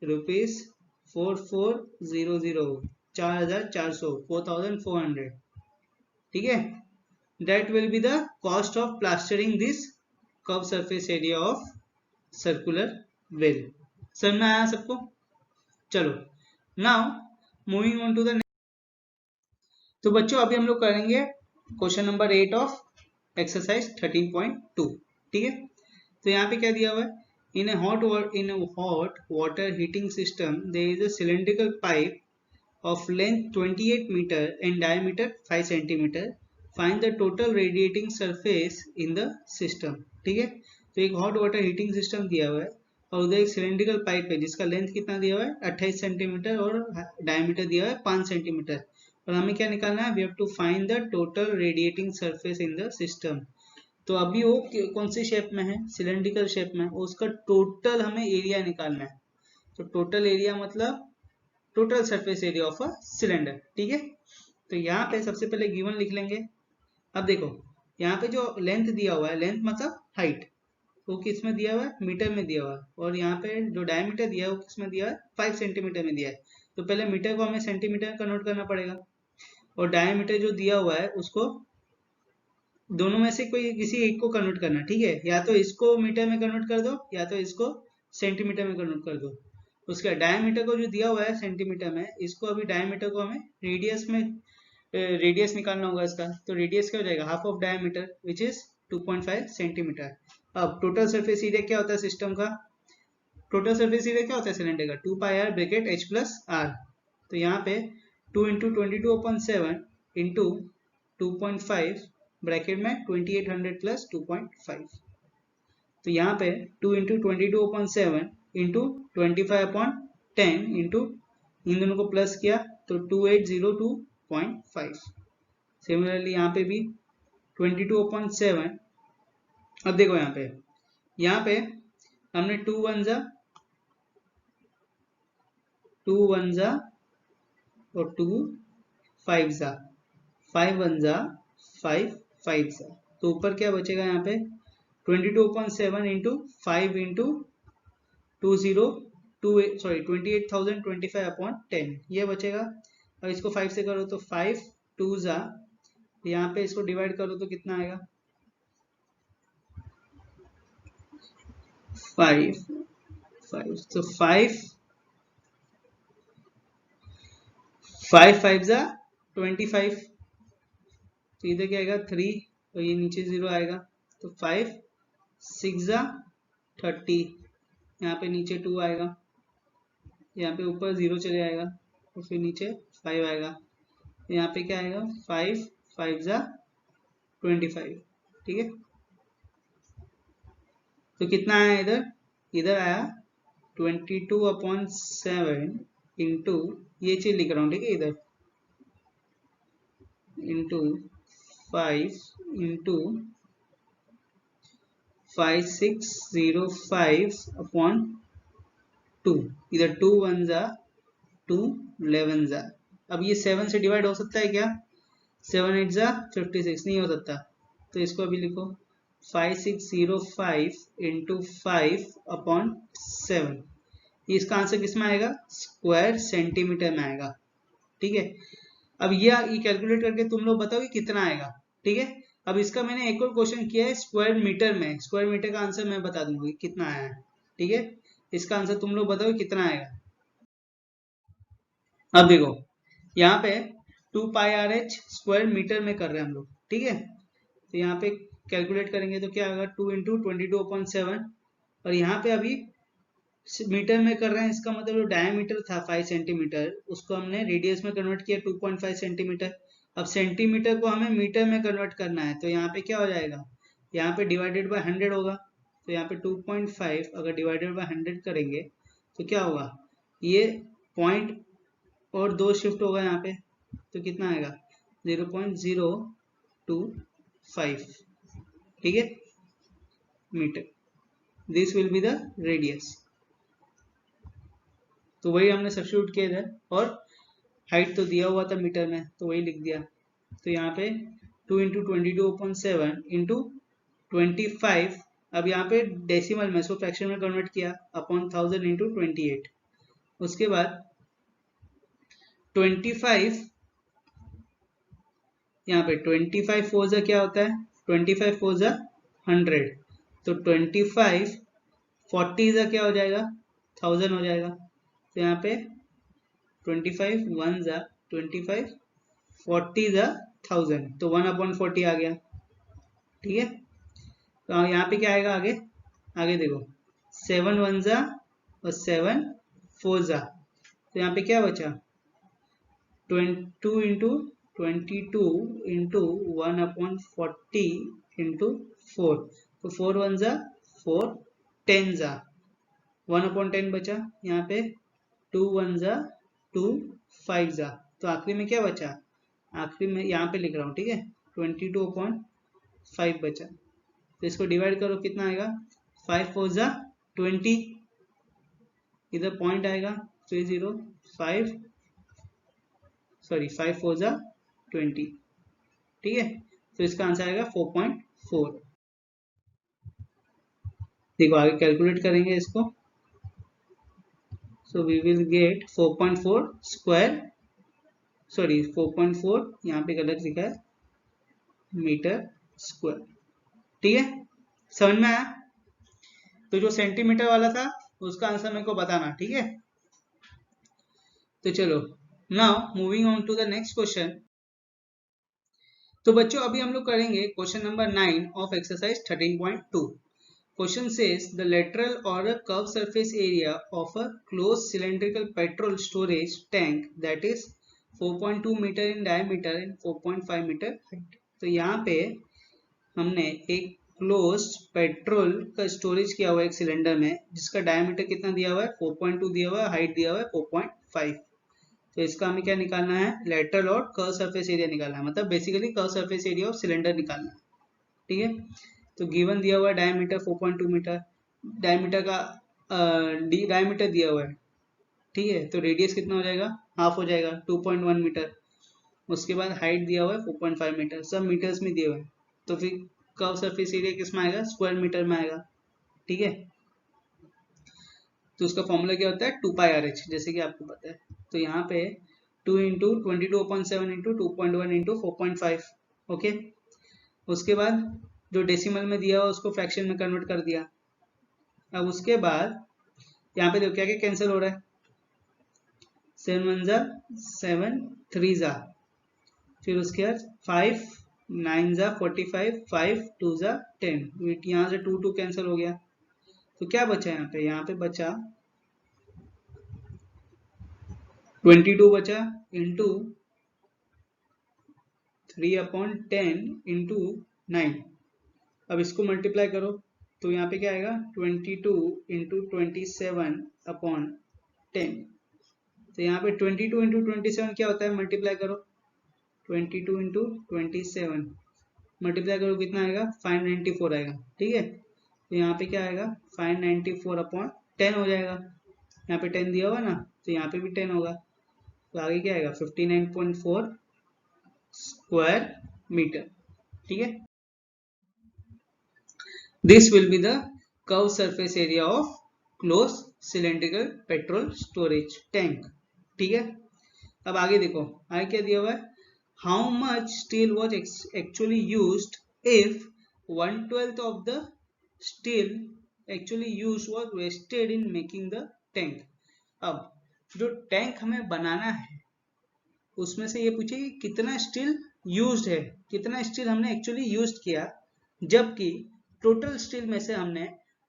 रुपीज 4400, 4400, 4400, ठीक है। That will be the cost of plastering this curve surface area of circular well. समझ में आया सबको? चलो, now moving on to the. तो बच्चों अभी हम लोग करेंगे क्वेश्चन नंबर 8 ऑफ एक्सरसाइज 13.2, ठीक है। तो यहाँ पे क्या दिया हुआ है, in hot water heating system there is a cylindrical pipe of length 28 metre and diameter 5 centimetre, find the total radiating surface in the system, ठीक है। तो एक हॉट वाटर हीटिंग सिस्टम दिया हुआ है और उधर एक सिलेंड्रिकल पाइप है जिसका लेंथ कितना दिया हुआ है 28 सेंटीमीटर और डायमीटर दिया हुआ है 5 सेंटीमीटर। और हमें क्या निकालना है, we have to find the total radiating surface in the system. तो अभी वो कौन सी शेप में है, सिलेंड्रिकल शेप में, उसका टोटल हमें एरिया निकालना है। तो टोटल एरिया मतलब total surface area of a cylinder, ठीक है। तो यहाँ पे सबसे पहले गिवन लिख लेंगे। अब देखो यहाँ पे जो लेंथ दिया हुआ है, लेंथ मतलब हाइट, वो किस में दिया हुआ है, मीटर में दिया हुआ है। और यहाँ पे जो डायमीटर दिया है वो किस में दिया है, 5 सेंटीमीटर में दिया है। तो पहले मीटर को हमें सेंटीमीटर कन्वर्ट करना पड़ेगा, और डायमीटर जो दिया हुआ है उसको दोनों में से कोई किसी एक को कन्वर्ट करना, ठीक है। या तो इसको मीटर में कन्वर्ट कर दो या तो इसको सेंटीमीटर में कन्वर्ट कर दो। उसका डायमीटर को जो दिया हुआ है सेंटीमीटर में, इसको अभी डायमीटर को हमें रेडियस में रेडियस निकालना होगा इसका। तो रेडियस क्या हो जाएगा, half of diameter which is 2.5 centimetre. अब टोटल सरफेस एरिया क्या होता है सिस्टम का, टोटल सरफेस एरिया क्या होता है सिलेंडर का, 2πr bracket h plus are. तो यहाँ पे 2 इंटू 22/7 इंटू 2.5 ब्रैकेट में 2800 प्लस 2.5। तो यहाँ पे 2 इंटू 22/7 इंटू 25/10 इंटू इन दोनों को प्लस किया तो 2802.5। सिमिलरली यहाँ पे भी 22/7। अब देखो यहाँ पे हमने 2 1 और 2 5 5 1 5 5 तो ऊपर क्या बचेगा यहाँ पे 22/7 इंटू 5 इंटू 28,025/10 ये बचेगा। और इसको 5 से करो तो 5 2 यहाँ पे इसको डिवाइड करो तो कितना आएगा 5 5 तो 5 5 5 25। तो इधर क्या आएगा 3 और ये नीचे 0 आएगा तो 5 6 30। यहाँ पे नीचे 2 आएगा, यहाँ पे ऊपर 0 चले आएगा और फिर नीचे 5 आएगा। यहाँ पे क्या आएगा 5 5 25, ठीक है। तो कितना आया इधर आया 22/7 इंटू ये चीज लिख रहा हूँ, ठीक है, इधर इंटू 5 इंटू 5605/2। इधर 2 1 2 11 अब ये 7 से डिवाइड हो सकता है क्या, 7 8 56 नहीं हो सकता। तो इसको अभी लिखो 5605 इंटू 5/7। इसका आंसर किस में आएगा, स्क्वायर सेंटीमीटर में आएगा, ठीक है। अब ये कैलकुलेट करके तुम लोग बताओ कि कितना आएगा, ठीक है। अब इसका मैंने एक और क्वेश्चन किया है स्क्वायर मीटर में, स्क्वायर मीटर का आंसर मैं बता दूंगा कितना आया है, ठीक है। इसका आंसर तुम लोग बताओ कितना आएगा। अब देखो यहाँ पे 2πRH स्क्वायर मीटर में कर रहे हैं हम लोग, ठीक है। तो यहाँ पे कैलकुलेट करेंगे तो क्या होगा 2 इंटू 22/7, और यहाँ पे अभी मीटर में कर रहे हैं, इसका मतलब जो डायमीटर था 5 सेंटीमीटर उसको हमने रेडियस में कन्वर्ट किया 2.5 सेंटीमीटर। अब सेंटीमीटर को हमें मीटर में कन्वर्ट करना है, तो यहाँ पे क्या हो जाएगा, यहाँ पे डिवाइडेड बाय 100 होगा। तो यहाँ पे 2.5 अगर डिवाइडेड बाय 100 करेंगे तो क्या होगा, ये पॉइंट और 2 शिफ्ट होगा यहाँ पे, तो कितना आएगा 0.025, ठीक है, metre. This will be the radius. तो वही हमने सब्स्टिट्यूट किया इधर, और हाइट तो दिया हुआ था मीटर में तो वही लिख दिया। तो यहाँ पे 2 इंटू 22/7 इंटू 25, अब यहाँ पे डेसिमल में, इसको फ्रैक्शन में कन्वर्ट किया, अपॉन 1000 इंटू 28। उसके बाद 25, यहाँ पे 25 फोर जा क्या होता है, 25 फोर जा 100, तो 25 40 जा क्या हो जाएगा 1000 हो जाएगा। तो यहाँ पे 25 1 जा 25, 40 जा 1000, तो 1/40 आ गया, ठीक है। तो यहाँ पे क्या आएगा आगे, आगे देखो 7 1 जा और 7 4 जा, तो यहाँ पे क्या बचा 2 इंटू 22 इंटू 1/40 इंटू 4, तो 4 1 जा 4, 10 जा 1/10 बचा, यहाँ पे 2 1 जा 2, 5 जा, तो आखिरी में क्या बचा, आखिरी में यहाँ पे लिख रहा हूँ, ठीक है, 22/5 बचा। तो इसको डिवाइड करो कितना आएगा, 5 4 जा 20, इधर पॉइंट आएगा 305, सॉरी 5 4 जा 20, ठीक है। तो इसका आंसर आएगा 4.4। देखो आगे कैलकुलेट करेंगे इसको, so we will get 4.4 square, sorry 4.4 यहाँ पे गलत लिखा है, मीटर स्क्वायर, ठीक है, समझ में आया। तो जो सेंटीमीटर वाला था उसका आंसर मेरे को बताना, ठीक है। तो चलो now moving on to the next question. तो बच्चों अभी हम लोग करेंगे question number 9 of exercise 13.2। Question says the lateral or a curved surface area of a closed cylindrical petrol storage tank that is 4.2 meter in diameter and 4.5 meter height। तो यहाँ पे हमने एक क्लोज्ड पेट्रोल का स्टोरेज किया हुआ है एक सिलेंडर में, जिसका डायमीटर कितना दिया हुआ है 4.2 दिया हुआ है, हाइट दिया हुआ है 4.5। तो इसका हमें क्या निकालना है, लेटरल और कर्व सरफेस एरिया निकालना है, मतलब basically curve surface area of cylinder निकालना है, ठीक है। तो गिवन दिया हुआ है डायमीटर 4.2 मीटर, डायमीटर का डायमीटर दिया हुआ है, ठीक है। तो रेडियस कितना हो जाएगा, हाफ हो जाएगा 2.1 मीटर। उसके बाद हाइट दिया हुआ है 4.5 मीटर, सब मीटर्स में दिए हुए हैं। तो फिर कर्व सरफेस एरिया किस में आएगा, स्क्वायर मीटर में आएगा, ठीक है। तो उसका फॉर्मूला क्या होता है 2πRH, जैसे कि आपको पता है। तो यहाँ पे 2 इंटू 22/7 इंटू 2.1 इंटू 4.5, ओके। उसके बाद जो डेसिमल में दिया हुआ उसको फ्रैक्शन में कन्वर्ट कर दिया। अब उसके बाद यहाँ पे देखो क्या क्या कैंसिल हो रहा है, 7 1 जा 7, 3 जा, फिर उसके बाद 5 9 जा 45, 5 2 जा 10, यहाँ से 2 2 कैंसिल हो गया। तो क्या बचा यहाँ पे बचा 22 बचा इंटू 3/10 इंटू 9। अब इसको मल्टीप्लाई करो तो यहाँ पे क्या आएगा 22 इंटू 27/10। तो यहाँ पे 22 इंटू 27 क्या होता है, मल्टीप्लाई करो 22 इंटू 27 मल्टीप्लाई करो कितना आएगा 594 आएगा, ठीक है। तो यहाँ पे क्या आएगा 594/10 हो जाएगा, यहाँ पे 10 दिया हुआ ना, तो यहाँ पे भी 10 होगा। तो आगे क्या आएगा 59.4 स्क्वायर मीटर, ठीक है। This will be the curve surface area of close cylindrical petrol storage tank, ठीक है। अब आगे देखो आगे क्या दिया हुआ है, how much steel was actually used if 1/12 of the steel actually used was wasted in making the tank. अब जो टैंक हमें बनाना है उसमें से ये पूछे कि कितना स्टील यूज्ड है, कितना स्टील हमने एक्चुअली यूज किया, जबकि टोटल स्टील में से हमने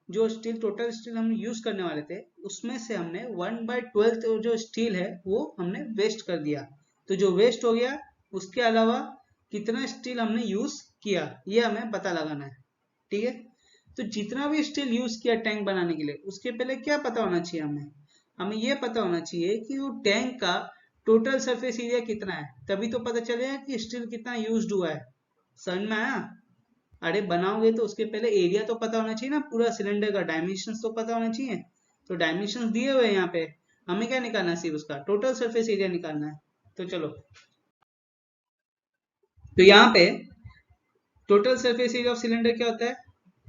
जो स्टील टोटल स्टील हम यूज करने वाले थे उसमें से हमने 1/12 जो स्टील है वो हमने वेस्ट कर दिया। तो जो वेस्ट हो गया उसके अलावा कितना स्टील हमने यूज किया ये हमें पता लगाना है। ठीक है, तो जितना भी स्टील यूज किया टैंक बनाने के लिए उसके पहले क्या पता होना चाहिए, हमें ये पता होना चाहिए कि वो टैंक का टोटल सरफेस एरिया कितना है, तभी तो पता चलेगा कि स्टील कितना यूज्ड हुआ है। समझ में आया? अरे बनाओगे तो उसके पहले एरिया तो पता होना चाहिए ना, पूरा सिलेंडर का डायमेंशंस तो पता होना चाहिए। तो डायमेंशंस दिए हुए हैं यहाँ पे, हमें क्या निकालना है, सिर्फ उसका टोटल सरफेस एरिया निकालना है। तो चलो, तो यहाँ पे total surface area of cylinder क्या होता है,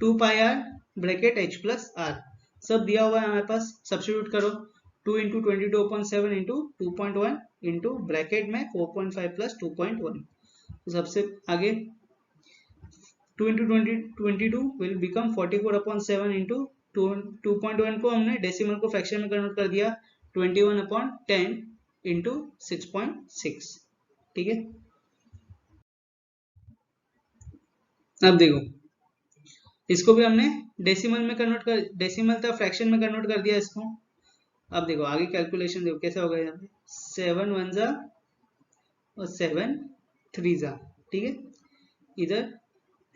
2πr bracket h plus are, सब दिया हुआ है हमारे पास, सब्स्टिट्यूट करो, 2 इंटू 22/7 इंटू 2.1 इंटू ब्रैकेट में 4.5 प्लस 2.1, सबसे आगे 2 इंटू 22 विल बिकम 44/7 इंटू 2.1 को हमने डेसिमल को फ्रैक्शन में कन्वर्ट कर दिया 21/10 इंटू 6.6। ठीक है, अब देखो इसको भी हमने डेसिमल में कन्वर्ट कर, डेसिमल था फ्रैक्शन में कन्वर्ट कर दिया इसको। अब देखो आगे कैलकुलेशन देखो कैसा होगा, यहाँ पे 7 1 जा और 7 3 जा, ठीक है, इधर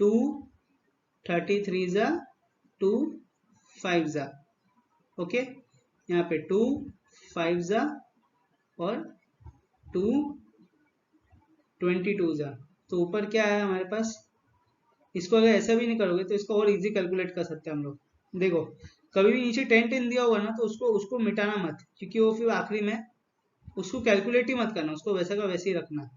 2 33 जा 2 5 जा, ओके, यहाँ पे 2 5 जा और 2 22 जा, तो ऊपर क्या है हमारे पास, इसको अगर ऐसा भी नहीं करोगे तो इसको और इजी कैलकुलेट कर सकते हैं हम लोग। देखो कभी भी नीचे 10 दिया होगा ना तो उसको मिटाना मत, क्योंकि वो फिर आखिरी में उसको कैलकुलेट ही मत करना, उसको वैसा का वैसे ही रखना।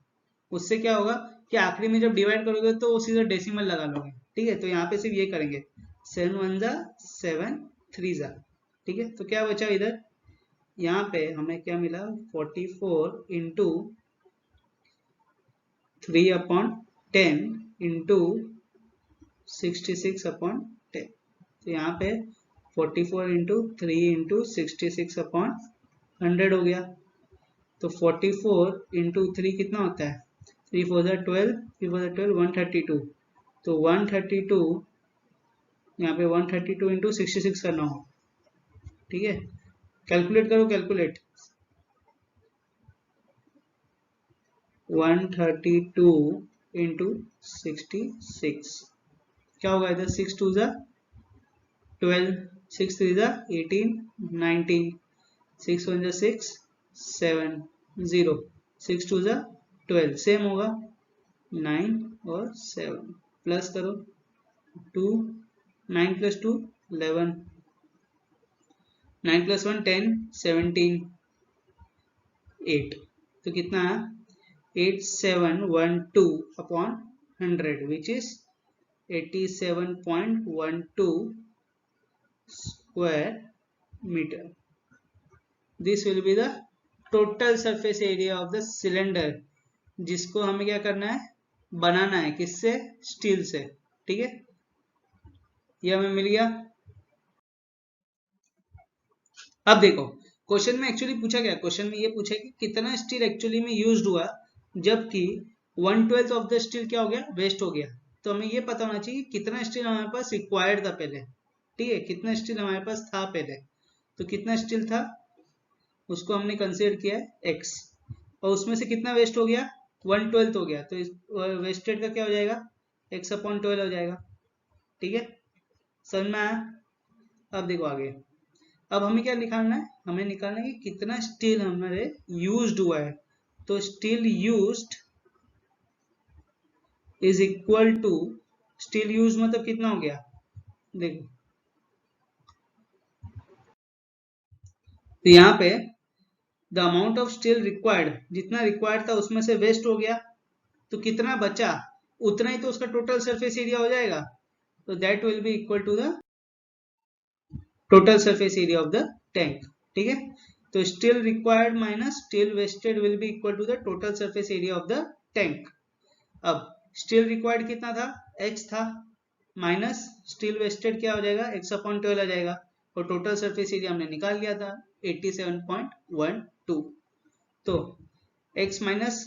उससे क्या होगा कि आखिरी में जब डिवाइड करोगे तो वो सीधा डेसिमल लगा लोगे। ठीक है, तो यहाँ पे सिर्फ ये करेंगे 7 1 जा 7 3 जा, ठीक है, तो क्या बचा इधर, यहाँ पे हमें क्या मिला 44 इंटू 3/10 इंटू 66/10, तो यहाँ पे 44 इंटू 3 इंटू 66/100 हो गया। तो 44 इंटू 3 कितना होता है, 3 4 12, 3 4 12 132, तो 132 यहाँ पे 132 इंटू 66 करना हो, ठीक है, कैलकुलेट करो, कैलकुलेट 132 इंटू 66 क्या होगा इधर, 6 2 जा 12, 6 3 जा 18 19, 6 1 जा 6 7 0, 6 2 जा 12, सेम होगा 9 और 7, प्लस करो 2 9 प्लस 2 11, 9 प्लस 1 10 17 8, तो कितना है 8712/100 which is 87.12 square meter. This will be the total surface area of the cylinder, जिसको हमें क्या करना है, बनाना है, किससे, स्टील से। ठीक है, ये हमें मिल गया। अब देखो क्वेश्चन में एक्चुअली पूछा गया, क्वेश्चन में ये पूछा कि कितना स्टील एक्चुअली में यूज्ड हुआ, जबकि 1/12 ऑफ द स्टील क्या हो गया, वेस्ट हो गया। तो हमें ये पता होना चाहिए कितना स्टील हमारे पास रिक्वायर्ड था पहले। ठीक है, कितना स्टील हमारे पास था पहले, तो कितना स्टील था उसको हमने कंसीडर किया है x, और उसमें से कितना वेस्ट हो गया, 1/12 हो गया, तो वेस्टेड का क्या हो जाएगा, x/12 हो जाएगा। ठीक है, समझ में आया? अब देखो आगे, अब हमें क्या निकालना है, हमें निकालना है कि कितना स्टील हमारे यूज्ड हुआ है। तो steel used is equal to, steel use मतलब कितना हो गया, देखो तो यहाँ पे the amount of steel required, जितना रिक्वायर्ड था उसमें से वेस्ट हो गया, तो कितना बचा उतना ही तो उसका टोटल सरफेस एरिया हो जाएगा। तो that will be equal to the total surface area of the tank. ठीक है, तो steel required minus steel wasted will be equal to the total surface area of the tank. अब steel required कितना था, x था, minus steel wasted क्या हो जाएगा, x अपॉन 12 आ जाएगा, और टोटल सरफेस एरिया हमने निकाल लिया था 87.12। तो x माइनस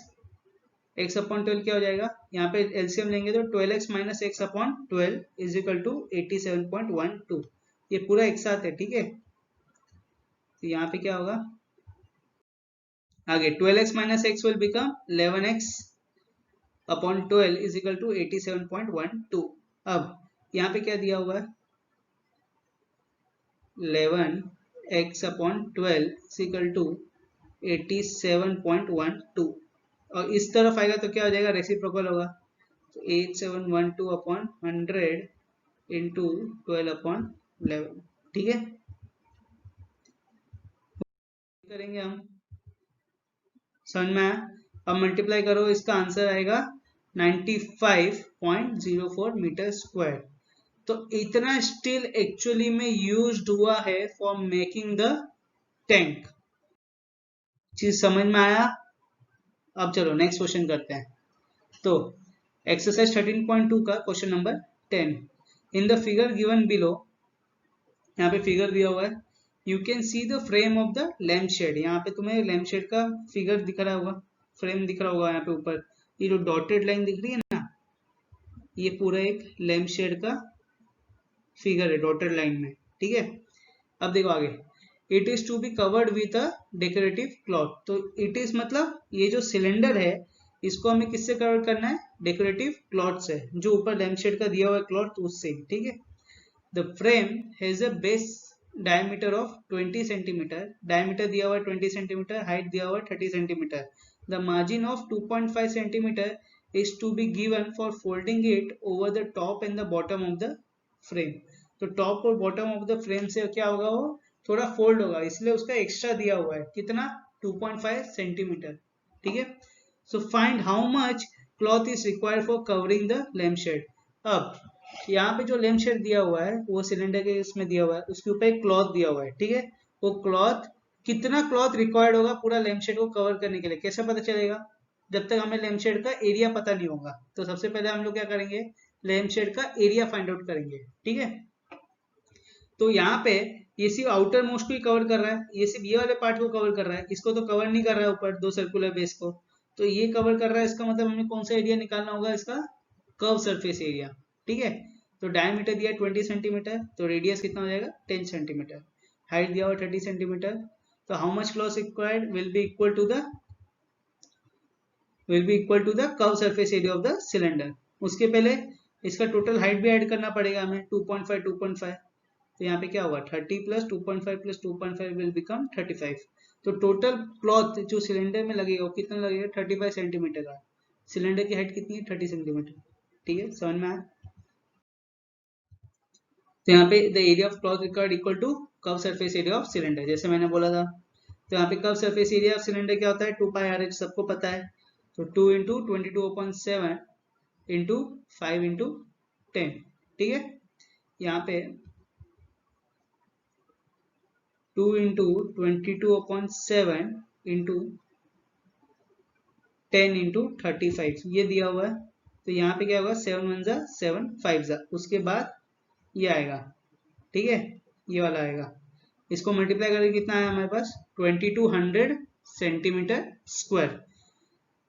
x अपॉन 12 क्या हो जाएगा, यहाँ पे एलसीएम लेंगे तो 12x minus x upon 12 is equal to 87.12। ये पूरा एक साथ है, ठीक है। तो यहाँ पे क्या होगा आगे, 12x minus x will become 11x upon 12 is equal to 87.12। अब यहाँ पे क्या दिया हुआ है, 11x upon 12 is equal to 87.12, और इस तरफ आएगा तो क्या हो जाएगा, रेसिप्रोकल होगा, तो 8712 अपॉन 100 इंटू 12 अपॉन 11, ठीक है। करेंगे हम, समझ में आया। अब मल्टीप्लाई करो, इसका आंसर आएगा 95.04 मीटर स्क्वायर। तो इतना स्टील एक्चुअली में यूज्ड हुआ है फॉर मेकिंग द टैंक। चीज समझ में आया। अब चलो नेक्स्ट क्वेश्चन करते हैं। तो एक्सरसाइज 13.2 का question number 10, in the figure given below, यहाँ पे फिगर दिया हुआ है, you can see the frame of the lamp shade. यहाँ पे तुम्हें लैम्प शेड का फिगर दिख रहा होगा, फ्रेम दिख रहा होगा। यहाँ पे ऊपर ये जो डॉटेड लाइन दिख रही है ना, ये पूरा एक लैम्प शेड का फिगर है डॉटेड लाइन में, ठीक है। अब देखो आगे, it is to be covered with a decorative cloth. तो इट इज मतलब ये जो सिलेंडर है इसको हमें किससे कवर करना है, डेकोरेटिव क्लॉथ से, जो ऊपर लैम्प शेड का दिया हुआ है क्लॉथ उससे, ठीक है। The frame has a base diameter of 20 centimetre, diameter दिया हुआ है 20 सेंटीमीटर, हाइट दिया हुआ है 30 centimetre. The margin of 2.5 centimetre is to be given for folding it over the top and the bottom of the frame. तो top और bottom of the frame से क्या होगा, वो थोड़ा फोल्ड होगा, इसलिए उसका एक्स्ट्रा दिया हुआ है कितना, 2.5 सेंटीमीटर, ठीक है। So find how much cloth is required for covering the lamp shade. अब यहाँ पे जो लैम्प शेड दिया हुआ है वो सिलेंडर के इसमें दिया हुआ है, उसके ऊपर एक क्लॉथ दिया हुआ है, ठीक है। वो क्लॉथ, कितना क्लॉथ रिक्वायर्ड होगा पूरा लैम्प शेड को कवर करने के लिए, कैसे पता चलेगा, जब तक हमें लैम्प शेड का एरिया पता नहीं होगा। तो सबसे पहले हम लोग क्या करेंगे, लैम्प शेड का एरिया फाइंड आउट करेंगे, ठीक है। तो यहाँ पे ये सिर्फ आउटर मोस्ट को ही कवर कर रहा है, ये सिर्फ ये वाले पार्ट को कवर कर रहा है, इसको तो कवर नहीं कर रहा है ऊपर दो सर्कुलर बेस को, तो ये कवर कर रहा है। इसका मतलब हमें कौन सा एरिया निकालना होगा, इसका कर्व सरफेस एरिया, ठीक है। तो डायमीटर दिया 20 सेंटीमीटर, तो रेडियस कितना हो जाएगा 10 सेंटीमीटर, हाइट दिया हुआ 30 सेंटीमीटर। तो how much cloth required will be equal to the curve surface area of the cylinder. उसके पहले इसका टोटल हाइट भी ऐड करना पड़ेगा हमें, 2.5 तो यहाँ पे क्या होगा 30 प्लस 2.5 प्लस 2.5 विल बिकम 35। तो टोटल क्लॉथ जो सिलेंडर में लगेगा वो कितना लगेगा, 35 सेंटीमीटर का। सिलेंडर की हाइट कितनी है, 30 सेंटीमीटर, ठीक है, समझ में आया। तो यहाँ पे the area of cloth required equal to curve surface area of cylinder, जैसे मैंने बोला था। तो यहाँ पे curve surface area of cylinder क्या होता है, 2πr/h, सबको पता है। तो 2 इंटू 22/7 इंटू 5 इंटू 10, ठीक है। यहाँ पे 2 इंटू 22/7 इंटू 10 इंटू 35 ये दिया हुआ है। तो यहाँ पे क्या होगा, 7 1 जा 7 5 जा, उसके बाद ये आएगा, ठीक है, ये वाला आएगा। इसको मल्टीप्लाई करके कितना आया हमारे पास, 2200 centimetre square.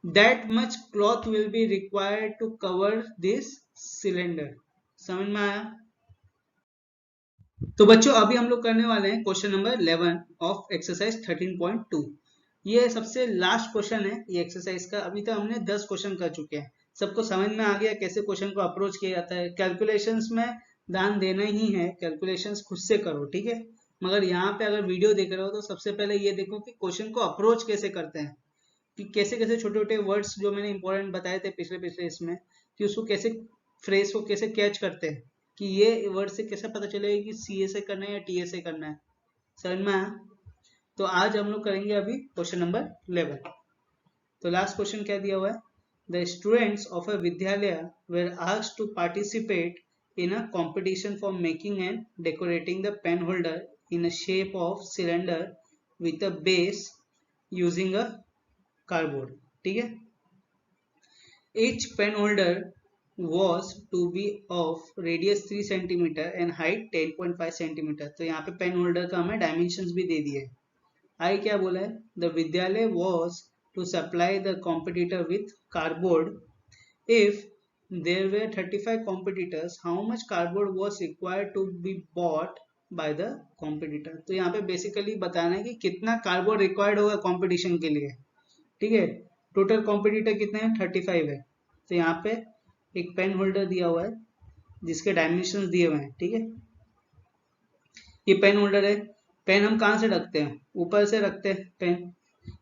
That much cloth will be required to cover this cylinder. समझ में आया। तो बच्चों अभी हम लोग करने वाले हैं क्वेश्चन नंबर 11 ऑफ एक्सरसाइज 13.2। ये सबसे लास्ट क्वेश्चन है ये एक्सरसाइज का। अभी तक हमने 10 क्वेश्चन कर चुके हैं, सबको समझ में आ गया कैसे क्वेश्चन को अप्रोच किया जाता है। कैलकुलेशंस में ध्यान देना ही है, कैलकुलेशंस खुद से करो, ठीक है। मगर यहाँ पे अगर वीडियो देख रहे हो तो सबसे पहले ये देखो कि क्वेश्चन को अप्रोच कैसे करते हैं, कि कैसे कैसे छोटे छोटे वर्ड्स जो मैंने इंपॉर्टेंट बताए थे पिछले इसमें, कि उसको कैसे फ्रेज को कैसे कैच करते हैं, कि ये वर्ड से कैसे पता चलेगा कि सी ए से करना है या टी ए से करना है। समझ में आया। तो आज हम लोग करेंगे अभी क्वेश्चन नंबर 11। तो लास्ट क्वेश्चन क्या दिया हुआ है, द स्टूडेंट्स ऑफ अ विद्यालय were asked to participate in a competition for making and decorating the pen holder in a shape of cylinder with a base using a cardboard, ठीक है। each pen holder was to be of radius 3 cm and height 10.5 cm। तो यहाँ पे pen holder का हमें dimensions भी दे दिए। आई क्या बोला है, द विद्यालय was to supply the competitor with cardboard। if there were 35 competitors, how much cardboard was required to be bought by the competitor। तो यहाँ पे बेसिकली बताना है कि कितना कार्डबोर्ड रिक्वायर्ड होगा कंपटीशन के लिए। ठीक है, टोटल कॉम्पिटिटर कितने हैं, 35 है। तो यहाँ पे एक पेन होल्डर दिया हुआ है जिसके डायमेंशंस दिए हुए हैं। ठीक है, ये पेन होल्डर है। पेन हम कहाँ से रखते हैं, ऊपर से रखते हैं पेन।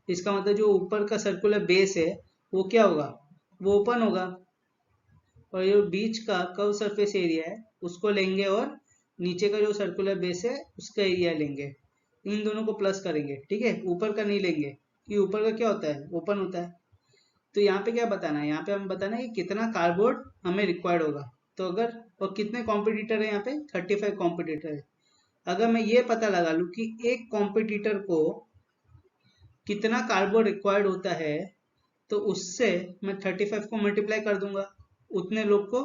इसका मतलब जो ऊपर का सर्कुलर बेस है वो क्या होगा, वो ओपन होगा, और ये बीच का कर्व सरफेस एरिया है उसको लेंगे और नीचे का जो सर्कुलर बेस है उसका एरिया लेंगे, इन दोनों को प्लस करेंगे। ठीक है, ऊपर का नहीं लेंगे कि ऊपर का क्या होता है, ओपन होता है। तो यहाँ पे क्या बताना है, यहाँ पे हमें बताना है कि कितना कार्डबोर्ड हमें रिक्वायर्ड होगा। तो अगर, और कितने कॉम्पिटिटर है यहाँ पे, 35 कॉम्पिटिटर है। अगर मैं ये पता लगा लूँ कि एक कॉम्पिटिटर को कितना कार्डबोर्ड रिक्वायर्ड होता है, तो उससे मैं 35 को मल्टीप्लाई कर दूंगा, उतने लोग को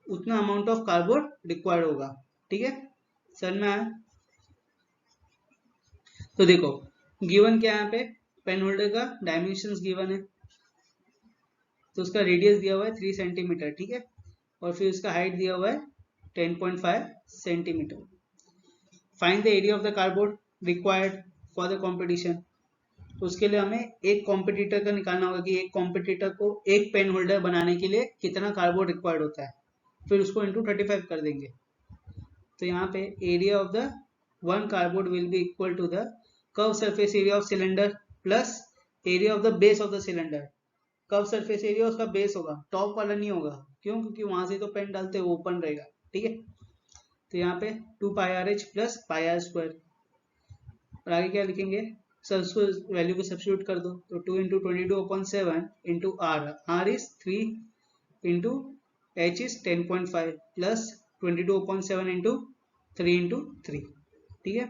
उतना अमाउंट ऑफ कार्डबोर्ड रिक्वायर्ड होगा। ठीक है, सर में आया। तो देखो गिवन क्या है यहाँ पे, पेन होल्डर का डायमेंशंस गिवन है, तो उसका रेडियस दिया हुआ है 3 सेंटीमीटर। ठीक है, और फिर उसका हाइट दिया हुआ है 10.5 centimetre. Find the area of the cardboard required for the competition. उसके लिए हमें एक कॉम्पिटिटर का निकालना होगा कि एक कॉम्पिटिटर को एक पेन होल्डर बनाने के लिए कितना कार्डबोर्ड रिक्वायर्ड होता है, फिर उसको इंटू 35 कर देंगे। तो यहाँ पे area of the one cardboard will be equal to the curve surface area of cylinder plus area of the base of the cylinder. Curve surface area उसका बेस होगा, टॉप वाला नहीं होगा। क्यों, क्योंकि वहां से तो पेन डालते हैं वो ओपन रहेगा। ठीक है, तो यहाँ पे 2πrh प्लस πr²। और आगे क्या लिखेंगे, सर उसको वैल्यू को सब्स्टिट्यूट कर दो, तो 2 into 22/7 into R is 3 into H is 10.5 plus 22/7 into 3 into 3। ठीक है,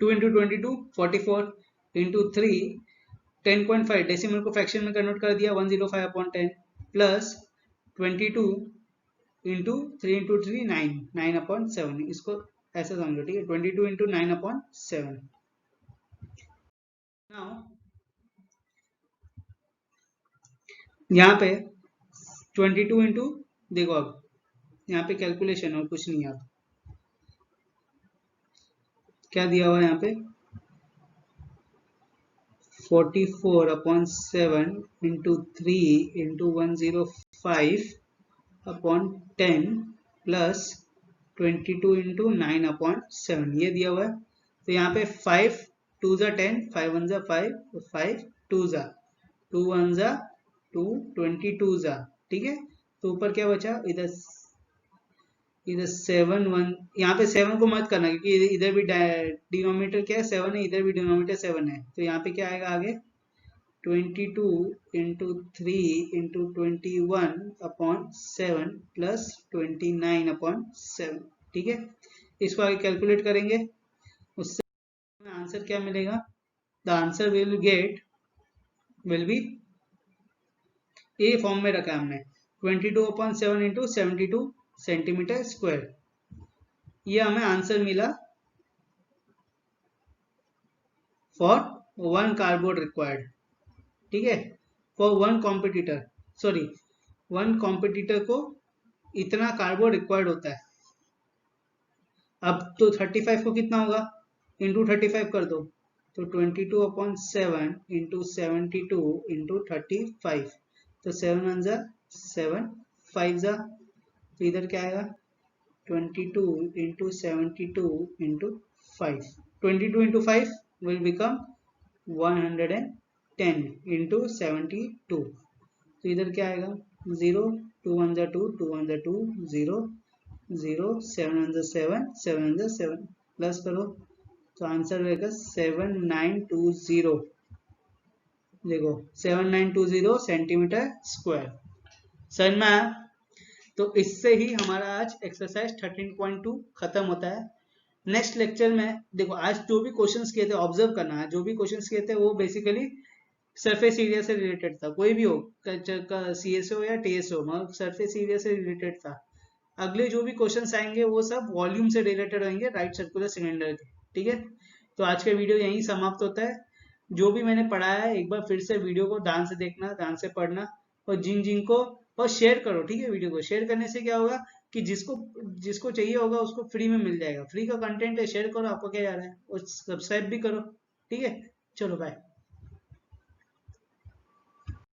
2 इंटू 22 44 इंटू 3 10.5, डेसिमल को फ्रैक्शन में कन्वर्ट कर दिया 105/10 प्लस 22 इंटू 3 इंटू 3 9/7। इसको ऐसा समझो। ठीक है, 22 इंटू 9/7। नाउ यहाँ पे 22 इंटू, देखो अब यहाँ पे कैलकुलेशन और कुछ नहीं है। अब क्या दिया हुआ है यहाँ पे, 44/7 इंटू 3 इंटू 105/10 प्लस 22 इंटू 9/7 ये दिया हुआ है। तो यहाँ पे 5 2 जा 10, 5 1 जा 5, 5 2 जा 2 1 जा 2, 22 जा। ठीक है, तो ऊपर क्या बचा, इधर 7 1, यहाँ पे 7 को मत करना क्योंकि इधर भी डिनोमिनेटर क्या है 7 है, इधर भी डिनोमिनेटर 7 है। तो यहाँ पे क्या आएगा आगे, 22 इंटू 3 इंटू 21/7 प्लस 29/7। ठीक है, इसको आगे कैलकुलेट करेंगे, उससे आंसर क्या मिलेगा, the answer will be A form में रखा है हमने 22/7 इंटू 72 सेंटीमीटर स्क्वायर। ये हमें आंसर मिला फॉर वन कार्डबोर्ड रिक्वायर्ड। ठीक है, for one competitor, sorry one competitor को इतना कार्डबोर्ड रिक्वायर्ड होता है। अब तो 35 को कितना होगा, इंटू 35 कर दो, तो 22/7 इंटू 72 इंटू 35, तो 7 1 जा 7, 5 जा, तो इधर क्या आएगा 22 into 72 into 5, 22 into 5 will become 110 into 72। तो इधर क्या आएगा 0, 2 1 जा 2, 2 1 जा 2, 0 0, 7 1 जा 7, 7 1 जा 7, प्लस करो तो आंसर रहेगा 7920। देखो 7920 सेंटीमीटर स्क्वायर। समझ में आया? तो इससे ही हमारा आज एक्सरसाइज 13.2 खत्म होता है। नेक्स्ट लेक्चर में देखो आज जो भी क्वेश्चंस किए थे ऑब्जर्व करना है, जो भी क्वेश्चंस किए थे वो बेसिकली सरफेस एरिया से रिलेटेड था, कोई भी हो, CSO या TSO, मगर सरफेस एरिया से रिलेटेड था। अगले जो भी क्वेश्चंस आएंगे वो सब वॉल्यूम से रिलेटेड होंगे राइट सर्कुलर सिलेंडर के। ठीक है, तो आज का वीडियो यहीं समाप्त होता है। जो भी मैंने पढ़ाया है एक बार फिर से वीडियो को ध्यान से देखना, ध्यान से पढ़ना, और जिन जिन को, और शेयर करो। ठीक है, वीडियो को शेयर करने से क्या होगा कि जिसको जिसको चाहिए होगा उसको फ्री में मिल जाएगा। फ्री का कंटेंट है, शेयर करो, आपको क्या जा रहा है, और सब्सक्राइब भी करो। ठीक है, चलो बाय।